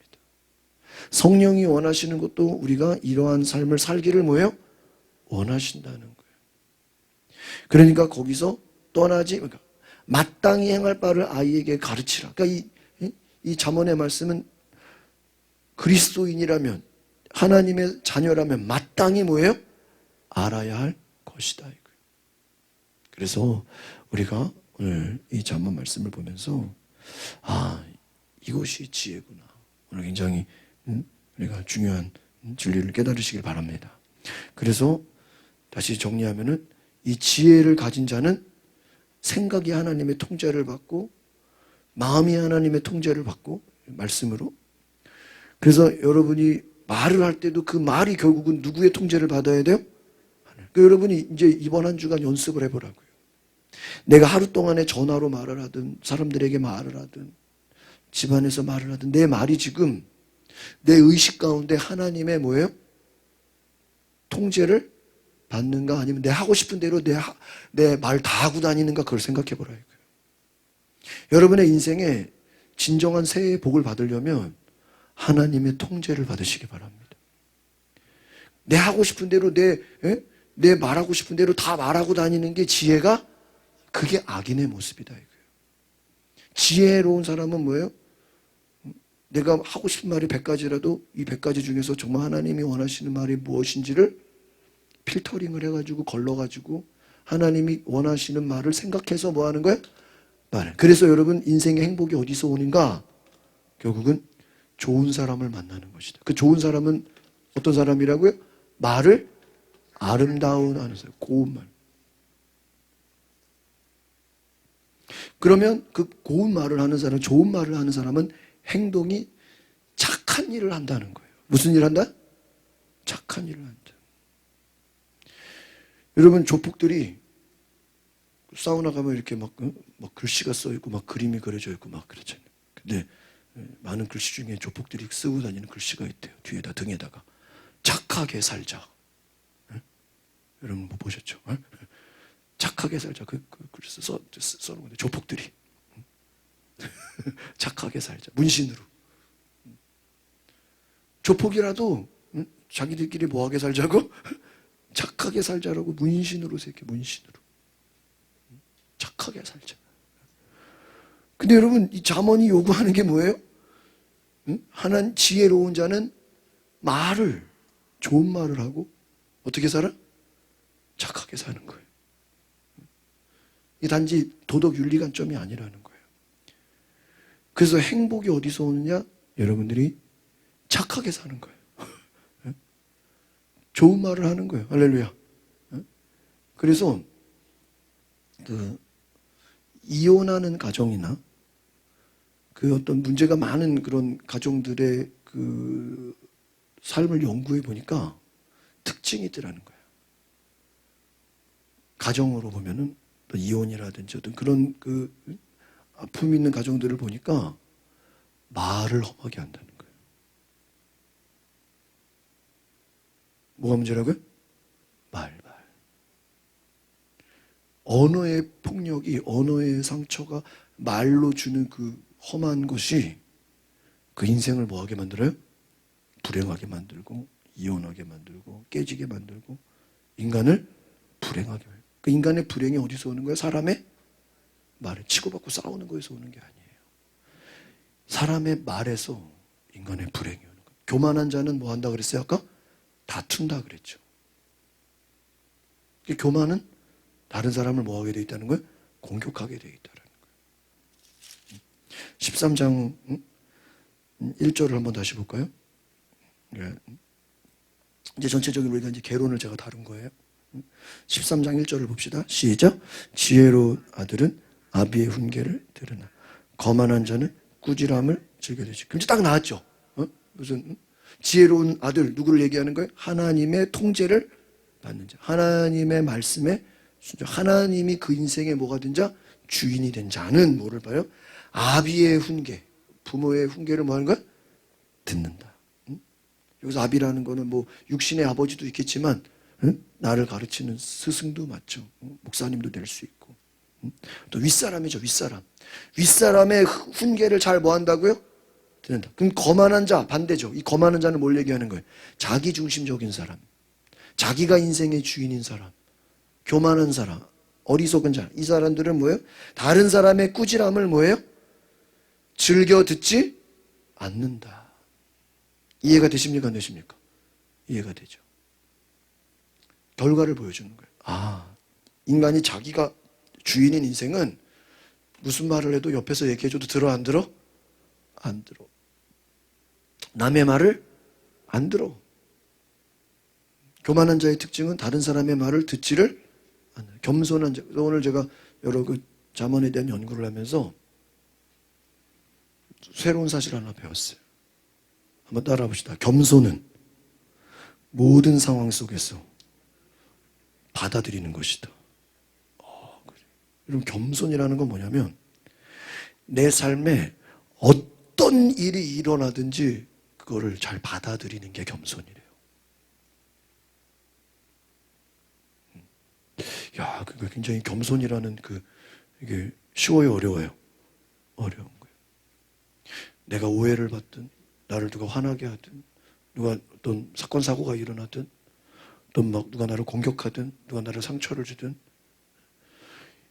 성령이 원하시는 것도 우리가 이러한 삶을 살기를 뭐예요? 원하신다는 거예요. 그러니까 거기서 떠나지, 그러니까 마땅히 행할 바를 아이에게 가르치라. 그러니까 이 잠언의 말씀은 그리스도인이라면, 하나님의 자녀라면 마땅히 뭐예요? 알아야 할 것이다. 그래서 우리가 오늘 이 잠언 말씀을 보면서 이것이 지혜구나. 오늘 굉장히 우리가 중요한 진리를 깨달으시길 바랍니다. 그래서 다시 정리하면은 이 지혜를 가진 자는 생각이 하나님의 통제를 받고 마음이 하나님의 통제를 받고 말씀으로. 그래서 여러분이 말을 할 때도 그 말이 결국은 누구의 통제를 받아야 돼요? 그러니까 여러분이 이제 이번 한 주간 연습을 해보라고요. 내가 하루 동안에 전화로 말을 하든 사람들에게 말을 하든 집안에서 말을 하든 내 말이 지금 내 의식 가운데 하나님의 뭐예요? 통제를 받는가, 아니면 내 하고 싶은 대로 내 말 다 하고 다니는가, 그걸 생각해 보라고요. 여러분의 인생에 진정한 새해의 복을 받으려면 하나님의 통제를 받으시기 바랍니다. 내 하고 싶은 대로 내 말하고 싶은 대로 다 말하고 다니는 게 지혜가, 그게 악인의 모습이다 이거예요. 지혜로운 사람은 뭐예요? 내가 하고 싶은 말이 100가지라도 이 100가지 중에서 정말 하나님이 원하시는 말이 무엇인지를 필터링을 해가지고 걸러가지고 하나님이 원하시는 말을 생각해서 뭐 하는 거예요? 말해. 그래서 여러분 인생의 행복이 어디서 오는가? 결국은 좋은 사람을 만나는 것이다. 그 좋은 사람은 어떤 사람이라고요? 말을 아름다운 하는 사람, 고운 말. 그러면 그 고운 말을 하는 사람, 좋은 말을 하는 사람은 행동이 착한 일을 한다는 거예요. 무슨 일을 한다? 착한 일을 한다. 여러분, 조폭들이 사우나 가면 이렇게 막 글씨가 써있고 막 그림이 그려져 있고 막 그렇잖아요. 근데 많은 글씨 중에 조폭들이 쓰고 다니는 글씨가 있대요. 뒤에다, 등에다가. 착하게 살자. 여러분 뭐 보셨죠? 착하게 살자. 그 글씨 써놓은 건데, 조폭들이. 착하게 살자. 문신으로. 조폭이라도 자기들끼리 뭐하게 살자고? 착하게 살자라고 문신으로 새겨, 문신으로. 착하게 살자. 근데 여러분, 이 잠언이 요구하는 게 뭐예요? 하나님 지혜로운 자는 말을, 좋은 말을 하고 어떻게 살아? 착하게 사는 거예요. 이 단지 도덕 윤리 관점이 아니라는 거예요. 그래서 행복이 어디서 오느냐? 여러분들이 착하게 사는 거예요. 좋은 말을 하는 거예요. 할렐루야. 그래서 이혼하는 가정이나 그 어떤 문제가 많은 그런 가정들의 그 삶을 연구해 보니까 특징이 있더라는 거예요. 가정으로 보면은 또 이혼이라든지 어떤 그런 그 아픔이 있는 가정들을 보니까 말을 험하게 한다는 거예요. 뭐가 문제라고요? 말. 언어의 폭력이, 언어의 상처가 말로 주는 그 험한 것이 그 인생을 뭐하게 만들어요? 불행하게 만들고, 이혼하게 만들고, 깨지게 만들고, 인간을 불행하게 만들고. 그 인간의 불행이 어디서 오는 거예요? 사람의 말에 치고받고 싸우는 거에서 오는 게 아니에요. 사람의 말에서 인간의 불행이 오는 거예요. 교만한 자는 뭐 한다 그랬어요? 아까? 다툰다 그랬죠. 교만은 다른 사람을 뭐 하게 돼 있다는 거예요? 공격하게 돼 있다는 거예요. 13장 1절을 한번 다시 볼까요? 이제 전체적으로 우리가 이제 개론을 제가 다룬 거예요. 13장 1절을 봅시다. 시작. 지혜로운 아들은 아비의 훈계를 들으나 거만한 자는 꾸지람을 즐겨되지. 그럼 이제 딱 나왔죠. 무슨 지혜로운 아들, 누구를 얘기하는 거예요? 하나님의 통제를 받는 자. 하나님의 말씀에 하나님이 그 인생에 뭐가 된 자? 주인이 된 자는 뭐를 봐요? 아비의 훈계, 부모의 훈계를 뭐 하는 거야? 듣는다. 여기서 아비라는 거는 뭐 육신의 아버지도 있겠지만 나를 가르치는 스승도 맞죠. 목사님도 될 수 있고. 또 윗사람이죠, 윗사람. 윗사람의 훈계를 잘 뭐 한다고요? 듣는다. 그럼 거만한 자, 반대죠. 이 거만한 자는 뭘 얘기하는 거예요? 자기중심적인 사람. 자기가 인생의 주인인 사람, 교만한 사람, 어리석은 자람, 이 사람들은 뭐예요? 다른 사람의 꾸지람을 뭐예요? 즐겨 듣지 않는다. 이해가 되십니까? 안 되십니까? 이해가 되죠. 결과를 보여주는 거예요. 아, 인간이 자기가 주인인 인생은 무슨 말을 해도 옆에서 얘기해줘도 들어 안 들어? 안 들어. 남의 말을 안 들어. 교만한 자의 특징은 다른 사람의 말을 듣지를 않아요. 겸손한 자. 오늘 제가 여러 그 잠언에 대한 연구를 하면서 새로운 사실 하나 배웠어요. 한번 따라해 봅시다. 겸손은 모든 상황 속에서 받아들이는 것이다. 그래. 여러분, 겸손이라는 건 뭐냐면 내 삶에 어떤 일이 일어나든지 그거를 잘 받아들이는 게 겸손이래요. 야, 그게 굉장히 겸손이라는 이게 쉬워요, 어려워요? 어려운 거예요. 내가 오해를 받든, 나를 누가 화나게 하든, 누가 어떤 사건, 사고가 일어나든, 또 막 누가 나를 공격하든, 누가 나를 상처를 주든,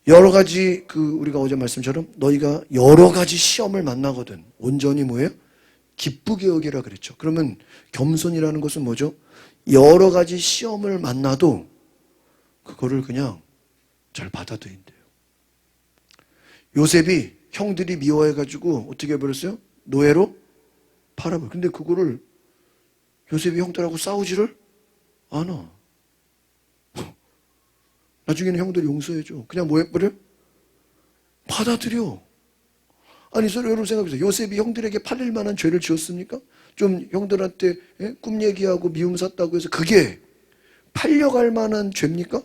여러 가지 우리가 어제 말씀처럼 너희가 여러 가지 시험을 만나거든 온전히 뭐예요? 기쁘게 여기라 그랬죠. 그러면 겸손이라는 것은 뭐죠? 여러 가지 시험을 만나도 그거를 그냥 잘 받아들인대요. 요셉이 형들이 미워해가지고 어떻게 해버렸어요? 노예로 팔아버려. 근데 그거를 요셉이 형들하고 싸우지를 않아. 나중에는 형들이 용서해줘. 그냥 뭐 해버려? 받아들여. 아니, 여러분 생각해보세요. 요셉이 형들에게 팔릴 만한 죄를 지었습니까? 좀 형들한테 꿈 얘기하고 미움 샀다고 해서 그게 팔려갈 만한 죄입니까?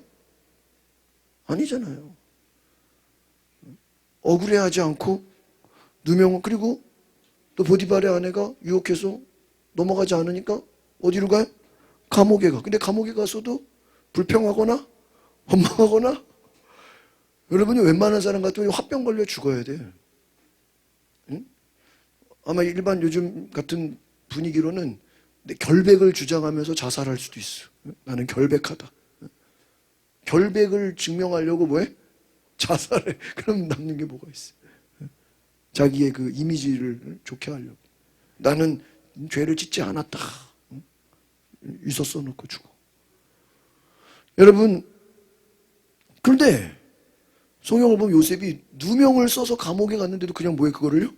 아니잖아요. 억울해하지 않고 누명, 그리고 또 보디발의 아내가 유혹해서 넘어가지 않으니까 어디로 가요? 감옥에 가. 근데 감옥에 가서도 불평하거나 원망하거나, 여러분이 웬만한 사람 같으면 화병 걸려 죽어야 돼. 응? 아마 일반 요즘 같은 분위기로는 결백을 주장하면서 자살할 수도 있어. 나는 결백하다. 결백을 증명하려고 뭐해? 자살해. 그럼 남는 게 뭐가 있어? 자기의 그 이미지를 좋게 하려고. 나는 죄를 짓지 않았다. 유서 써놓고 죽어. 여러분, 그런데 성경을 보면 요셉이 누명을 써서 감옥에 갔는데도 그냥 뭐해? 그거를요?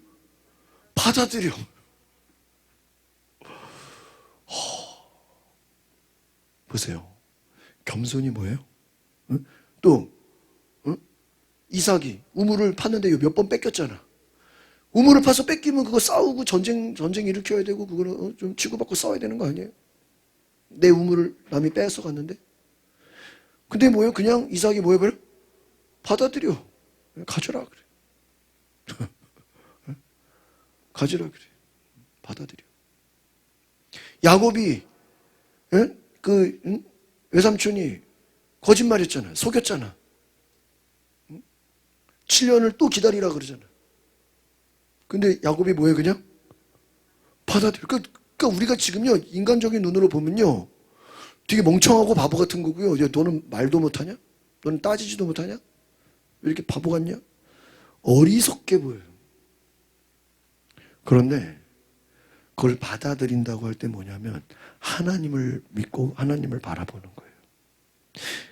받아들여. 보세요. 겸손이 뭐예요? 응? 또 이삭이 우물을 팠는데 몇 번 뺏겼잖아. 우물을 파서 뺏기면 그거 싸우고 전쟁 일으켜야 되고 그거는 좀 치고받고 싸워야 되는 거 아니에요? 내 우물을 남이 뺏어 갔는데. 근데 뭐예요? 그냥 이삭이 뭐 해버려? 받아들여. 가져라 그래. 가져라 그래. 받아들여. 야곱이 외삼촌이 거짓말했잖아. 속였잖아. 7년을 또 기다리라 그러잖아. 근데 야곱이 뭐예요? 그냥 받아들여. 그러니까 우리가 지금요, 인간적인 눈으로 보면요, 되게 멍청하고 바보 같은 거고요. 야, 너는 말도 못하냐? 너는 따지지도 못하냐? 왜 이렇게 바보 같냐? 어리석게 보여요. 그런데 그걸 받아들인다고 할 때 뭐냐면 하나님을 믿고 하나님을 바라보는 거예요.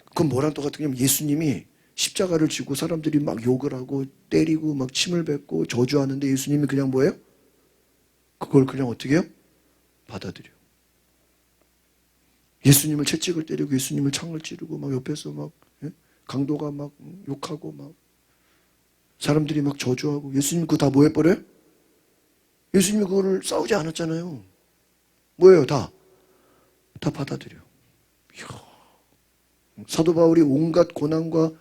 그건 뭐랑 똑같은 게 예수님이 십자가를 지고 사람들이 막 욕을 하고 때리고 막 침을 뱉고 저주하는데 예수님이 그냥 뭐예요? 그걸 그냥 어떻게 해요? 받아들여. 예수님을 채찍을 때리고 예수님을 창을 찌르고 막 옆에서 막 강도가 막 욕하고 막 사람들이 막 저주하고 예수님 그거 다 뭐 해버려요? 예수님이 그거를 싸우지 않았잖아요. 뭐예요? 다 받아들여. 이야. 사도 바울이 온갖 고난과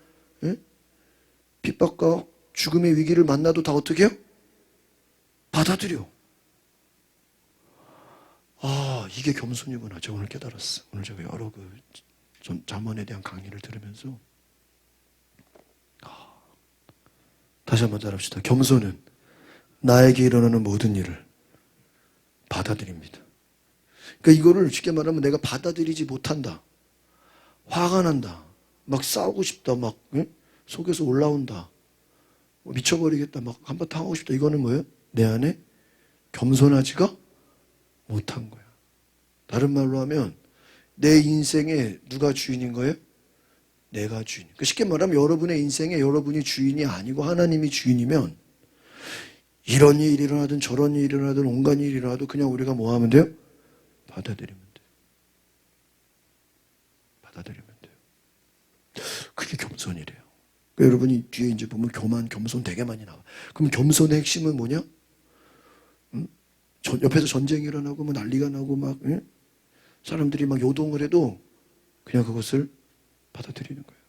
핍박과 죽음의 위기를 만나도 다 어떻게 해요? 받아들여. 아, 이게 겸손이구나. 제가 오늘 깨달았어. 오늘 제가 여러 잠언에 대한 강의를 들으면서 다시 한번 따라합시다. 겸손은 나에게 일어나는 모든 일을 받아들입니다. 그러니까 이거를 쉽게 말하면 내가 받아들이지 못한다. 화가 난다. 막 싸우고 싶다. 막 속에서 올라온다. 미쳐버리겠다. 막 한바탕 하고 싶다. 이거는 뭐예요? 내 안에 겸손하지가 못한 거야. 다른 말로 하면 내 인생에 누가 주인인 거예요? 내가 주인. 쉽게 말하면 여러분의 인생에 여러분이 주인이 아니고 하나님이 주인이면 이런 일이 일어나든 저런 일이 일어나든 온갖 일이 일어나도 그냥 우리가 뭐 하면 돼요? 받아들이면 돼요. 받아들이면 돼요. 그게 겸손이래요. 그러니까 여러분이 뒤에 이제 보면 교만, 겸손 되게 많이 나와. 그럼 겸손의 핵심은 뭐냐? 옆에서 전쟁이 일어나고 뭐 난리가 나고 막 사람들이 막 요동을 해도 그냥 그것을 받아들이는 거예요.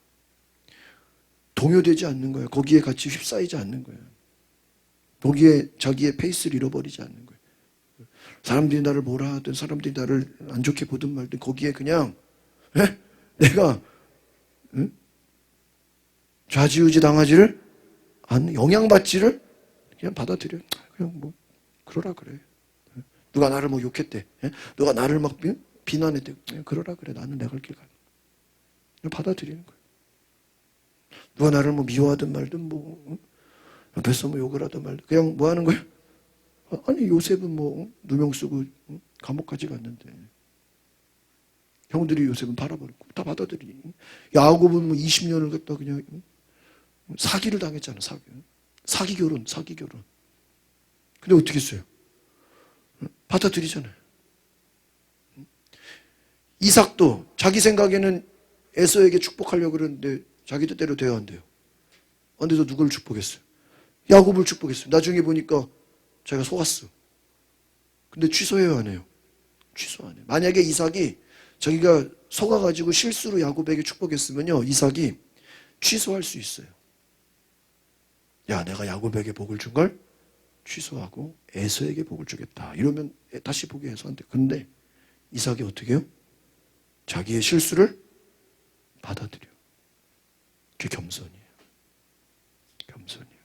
동요되지 않는 거예요. 거기에 같이 휩싸이지 않는 거예요. 거기에 자기의 페이스를 잃어버리지 않는 거예요. 사람들이 나를 뭐라 하든 사람들이 나를 안 좋게 보든 말든 거기에 그냥 내가 좌지우지 당하지를 않는, 영향받지를 그냥 받아들여요. 그냥 뭐 그러라 그래. 누가 나를 뭐 욕했대. 누가 나를 막 비난했대. 그러라 그래. 나는 내 갈 길 가. 받아들이는 거예요. 누가 나를 뭐 미워하든 말든 뭐 옆에서 뭐 욕을 하든 말든 그냥 뭐 하는 거예요? 아니 요셉은 뭐 누명 쓰고 감옥까지 갔는데 형들이 요셉은 팔아버렸고 다 받아들이니. 야곱은 뭐 20년을 갖다 그냥 사기를 당했잖아. 사기 결혼. 근데 어떻게 했어요? 받아들이잖아요. 이삭도 자기 생각에는 에서에게 축복하려고 그러는데 자기 뜻대로 돼야 안 돼요. 안 돼서 누굴 축복했어요? 야곱을 축복했어요. 나중에 보니까 자기가 속았어. 근데 취소해요, 안 해요? 취소 안 해요. 만약에 이삭이 자기가 속아가지고 실수로 야곱에게 축복했으면요, 이삭이 취소할 수 있어요. 야, 내가 야곱에게 복을 준 걸 취소하고 에서에게 복을 주겠다. 이러면 다시 복이 에서한테. 근데 이삭이 어떻게 해요? 자기의 실수를 받아들여. 그게 겸손이에요. 겸손이에요.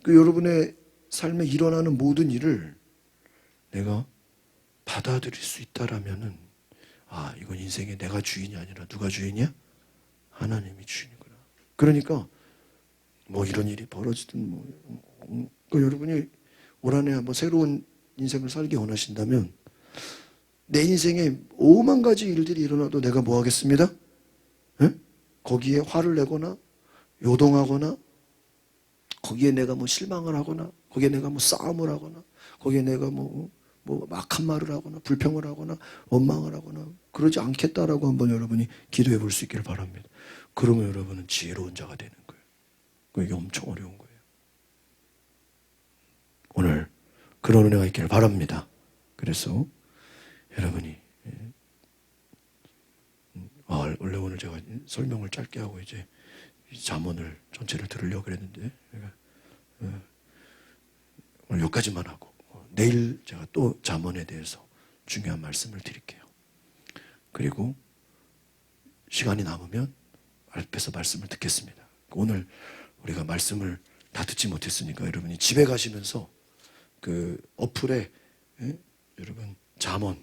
여러분의 삶에 일어나는 모든 일을 내가 받아들일 수 있다라면은, 아, 이건 인생에 내가 주인이 아니라 누가 주인이야? 하나님이 주인이구나. 그러니까 뭐 이런 일이 벌어지든 여러분이 올 한해 한번 새로운 인생을 살기 원하신다면 내 인생에 5만 가지 일들이 일어나도 내가 뭐 하겠습니다? 거기에 화를 내거나 요동하거나 거기에 내가 뭐 실망을 하거나 거기에 내가 뭐 싸움을 하거나 거기에 내가 뭐 악한 말을 하거나 불평을 하거나 원망을 하거나 그러지 않겠다라고 한번 여러분이 기도해 볼 수 있기를 바랍니다. 그러면 여러분은 지혜로운 자가 되는 거예요. 이게 엄청 어려운 거예요. 오늘 그런 은혜가 있기를 바랍니다. 그래서 여러분이 원래 오늘 제가 설명을 짧게 하고 이제 잠언을 전체를 들으려고 그랬는데 오늘 여기까지만 하고 내일 제가 또 잠언에 대해서 중요한 말씀을 드릴게요. 그리고 시간이 남으면 앞에서 말씀을 듣겠습니다. 오늘 우리가 말씀을 다 듣지 못했으니까 여러분이 집에 가시면서 그 어플에 여러분 잠언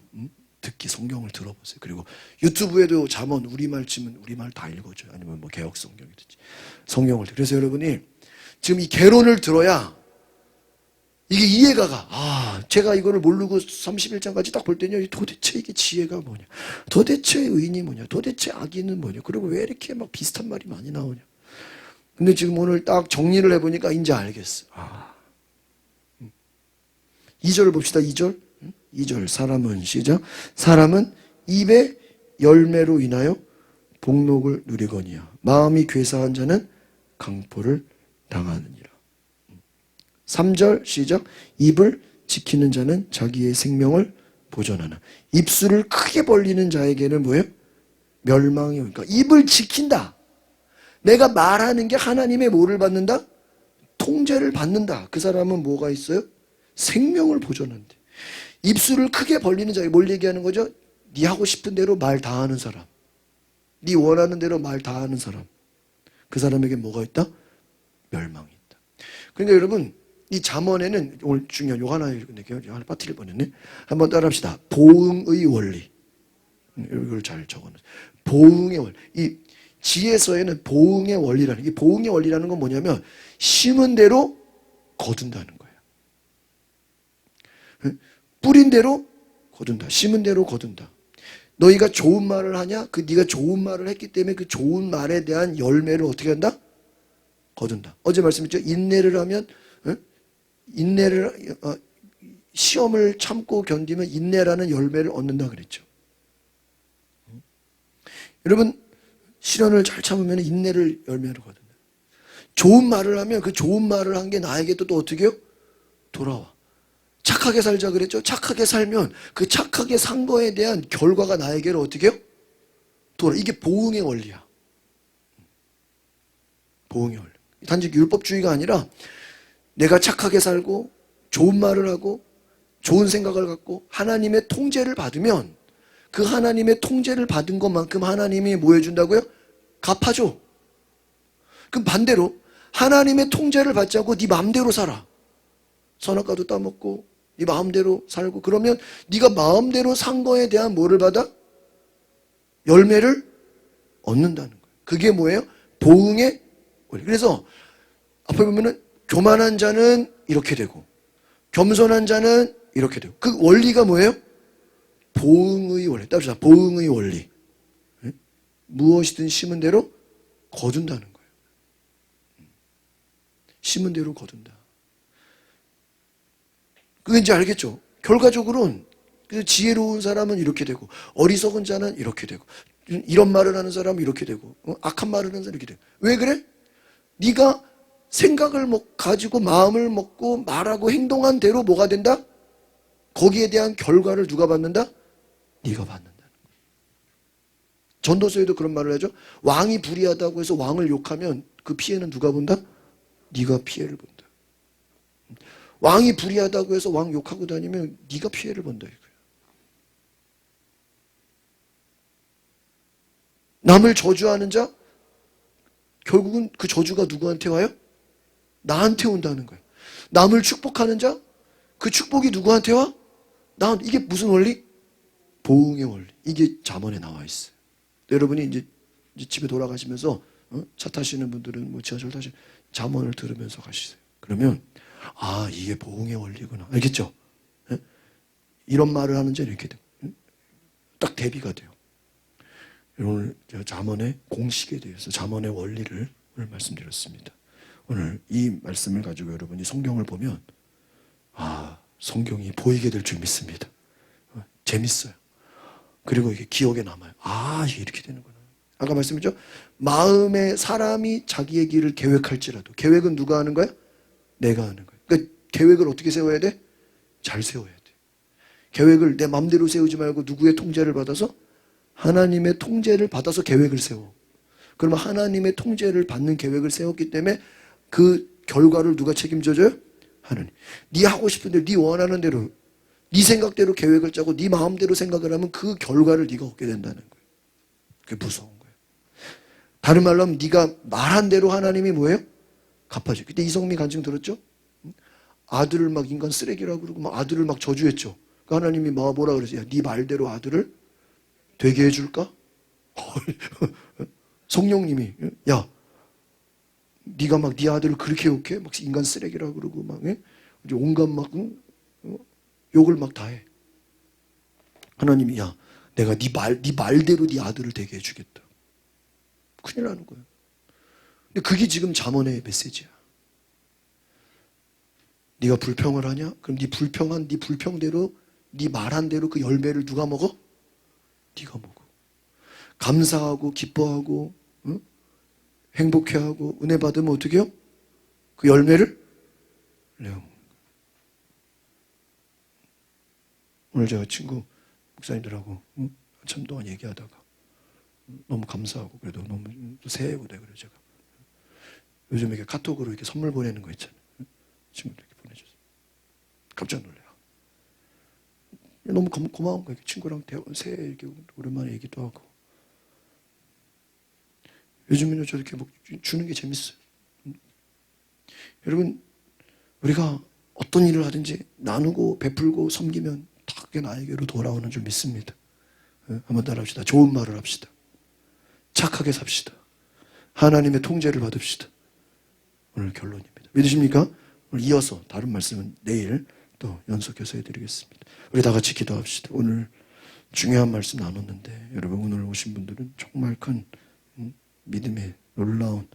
듣기 성경을 들어보세요. 그리고 유튜브에도 잠언 우리말 치면 우리말 다 읽어줘요. 아니면 뭐 개혁 성경이든지 성경을. 그래서 여러분이 지금 이 개론을 들어야 이게 이해가 가. 아, 제가 이거를 모르고 31장까지 딱 볼 때는 도대체 이게 지혜가 뭐냐? 도대체 의인이 뭐냐? 도대체 악인은 뭐냐? 그리고 왜 이렇게 막 비슷한 말이 많이 나오냐? 근데 지금 오늘 딱 정리를 해보니까 이제 알겠어. 2절 봅시다. 2절. 2절. 사람은 시작. 사람은 입의 열매로 인하여 복록을 누리거니와 마음이 괴사한 자는 강포를 당하느니라. 3절 시작. 입을 지키는 자는 자기의 생명을 보존하나. 입술을 크게 벌리는 자에게는 뭐예요? 멸망이 오니까. 입을 지킨다. 내가 말하는 게 하나님의 뭐를 받는다? 통제를 받는다. 그 사람은 뭐가 있어요? 생명을 보존한대. 입술을 크게 벌리는 자에게 뭘 얘기하는 거죠? 네 하고 싶은 대로 말 다 하는 사람. 네 원하는 대로 말 다 하는 사람. 그 사람에게 뭐가 있다? 멸망이 있다. 그러니까 여러분 이 잠언에는 오늘 중요한 요 하나 읽을게요. 하나 빠뜨릴 뻔했네. 한번 따라합시다. 보응의 원리. 이걸 잘 적어놓으세요. 보응의 원리. 이 지혜서에는 보응의 원리라는, 이 보응의 원리라는 건 뭐냐면 심은 대로 거둔다는 거예요. 뿌린 대로 거둔다. 심은 대로 거둔다. 너희가 좋은 말을 하냐? 그 네가 좋은 말을 했기 때문에 그 좋은 말에 대한 열매를 어떻게 한다? 거둔다. 어제 말씀했죠. 인내를 하면, 인내를 시험을 참고 견디면 인내라는 열매를 얻는다 그랬죠. 여러분, 시련을 잘 참으면 인내를 열매로 거둔다. 좋은 말을 하면 그 좋은 말을 한 게 나에게 또 어떻게 해요? 돌아와. 착하게 살자 그랬죠. 착하게 살면 그 착하게 산 거에 대한 결과가 나에게로 어떻게 해요? 돌아. 이게 보응의 원리야. 보응의 원리. 단지 율법주의가 아니라 내가 착하게 살고 좋은 말을 하고 좋은 생각을 갖고 하나님의 통제를 받으면 그 하나님의 통제를 받은 것만큼 하나님이 뭐 해준다고요? 갚아줘. 그럼 반대로 하나님의 통제를 받지 않고 네 마음대로 살아. 선악과도 따먹고 네 마음대로 살고 그러면 네가 마음대로 산 거에 대한 뭐를 받아? 열매를 얻는다는 거예요. 그게 뭐예요? 보응의 원리. 그래서 앞에 보면은 교만한 자는 이렇게 되고 겸손한 자는 이렇게 되고 그 원리가 뭐예요? 보응의 원리. 따라서 보응의 원리. 무엇이든 심은 대로 거둔다는 거예요. 심은 대로 거둔다. 그게 이제 알겠죠? 결과적으로는 지혜로운 사람은 이렇게 되고 어리석은 자는 이렇게 되고 이런 말을 하는 사람은 이렇게 되고 악한 말을 하는 사람은 이렇게 되고 왜 그래? 네가 생각을 가지고 마음을 먹고 말하고 행동한 대로 뭐가 된다? 거기에 대한 결과를 누가 받는다? 네가 받는다는 거예요. 전도서에도 그런 말을 하죠. 왕이 불의하다고 해서 왕을 욕하면 그 피해는 누가 본다? 네가 피해를 본다. 왕이 불의하다고 해서 왕 욕하고 다니면 네가 피해를 본다 이거예요. 남을 저주하는 자 결국은 그 저주가 누구한테 와요? 나한테 온다는 거예요. 남을 축복하는 자 그 축복이 누구한테 와? 나한테. 이게 무슨 원리? 보응의 원리. 이게 잠언에 나와 있어요. 여러분이 이제 집에 돌아가시면서 차 타시는 분들은 뭐 지하철 타시는 잠언을 들으면서 가시세요. 그러면 아 이게 보응의 원리구나. 알겠죠? 예? 이런 말을 하는 자는 이렇게 돼요. 딱 대비가 돼요. 오늘 잠언의 공식에 대해서 잠언의 원리를 오늘 말씀드렸습니다. 오늘 이 말씀을 가지고 여러분이 성경을 보면 아 성경이 보이게 될 줄 믿습니다. 재밌어요. 그리고 이게 기억에 남아요. 아 이게 이렇게 되는구나. 아까 말씀했죠? 마음에 사람이 자기의 길을 계획할지라도 계획은 누가 하는 거야? 내가 하는 거야. 그러니까 계획을 어떻게 세워야 돼? 잘 세워야 돼. 계획을 내 마음대로 세우지 말고 누구의 통제를 받아서? 하나님의 통제를 받아서 계획을 세워. 그러면 하나님의 통제를 받는 계획을 세웠기 때문에 그 결과를 누가 책임져줘요? 하나님. 네 하고 싶은 대로, 네 원하는 대로, 네 생각대로 계획을 짜고 네 마음대로 생각을 하면 그 결과를 네가 얻게 된다는 거예요. 그게 무서운 거예요. 다른 말로 하면 네가 말한 대로 하나님이 뭐예요? 갚아줘. 그때 이성미 간증 들었죠? 아들을 막 인간 쓰레기라고 그러고 막 아들을 막 저주했죠. 그 하나님이 뭐라 그랬어요? 네 말대로 아들을 되게 해줄까? 성령님이 야 네가 막 네 아들을 그렇게 욕해? 막 인간 쓰레기라고 그러고 막 온갖 막 욕을 막 다 해. 하나님이 야 내가 네 말대로 네 아들을 되게 해주겠다. 큰일 나는 거예요. 근데 그게 지금 잠언의 메시지야. 네가 불평을 하냐? 그럼 네 불평대로 네 말한 대로 그 열매를 누가 먹어? 네가 먹어. 감사하고 기뻐하고 행복해하고 은혜 받으면 어떻게 해요? 그 열매를 내요. 오늘 제가 친구 목사님들하고 한참 동안 얘기하다가 너무 감사하고 그래도 너무 새해고 돼 그래 제가 요즘 이렇게 카톡으로 이렇게 선물 보내는 거 있잖아요. 친구들 이렇게 보내줬어요. 깜짝 놀래요. 너무 고마운 거예요. 친구랑 새해 이렇게 오랜만에 얘기도 하고. 요즘에는 저렇게 뭐 주는 게 재밌어요. 여러분, 우리가 어떤 일을 하든지 나누고 베풀고 섬기면 다 그게 나에게로 돌아오는 줄 믿습니다. 한번 따라합시다. 좋은 말을 합시다. 착하게 삽시다. 하나님의 통제를 받읍시다. 오늘 결론입니다. 믿으십니까? 오늘 이어서 다른 말씀은 내일 또 연속해서 해드리겠습니다. 우리 다 같이 기도합시다. 오늘 중요한 말씀 나눴는데 여러분 오늘 오신 분들은 정말 큰 믿음의 놀라운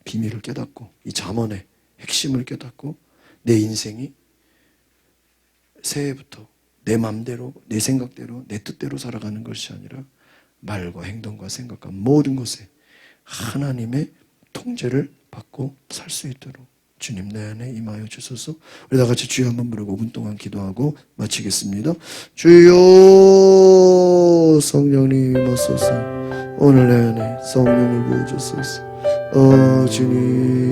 비밀을 깨닫고 이 잠언의 핵심을 깨닫고 내 인생이 새해부터 내 맘대로 내 생각대로 내 뜻대로 살아가는 것이 아니라 말과 행동과 생각과 모든 것에 하나님의 통제를 받고 살 수 있도록 주님 내 안에 임하여 주소서. 우리 다 같이 주여 한번 부르고 5분 동안 기도하고 마치겠습니다. 주여 성령님 임하소서. 오늘 내 안에 성령을 부어주소서. 주님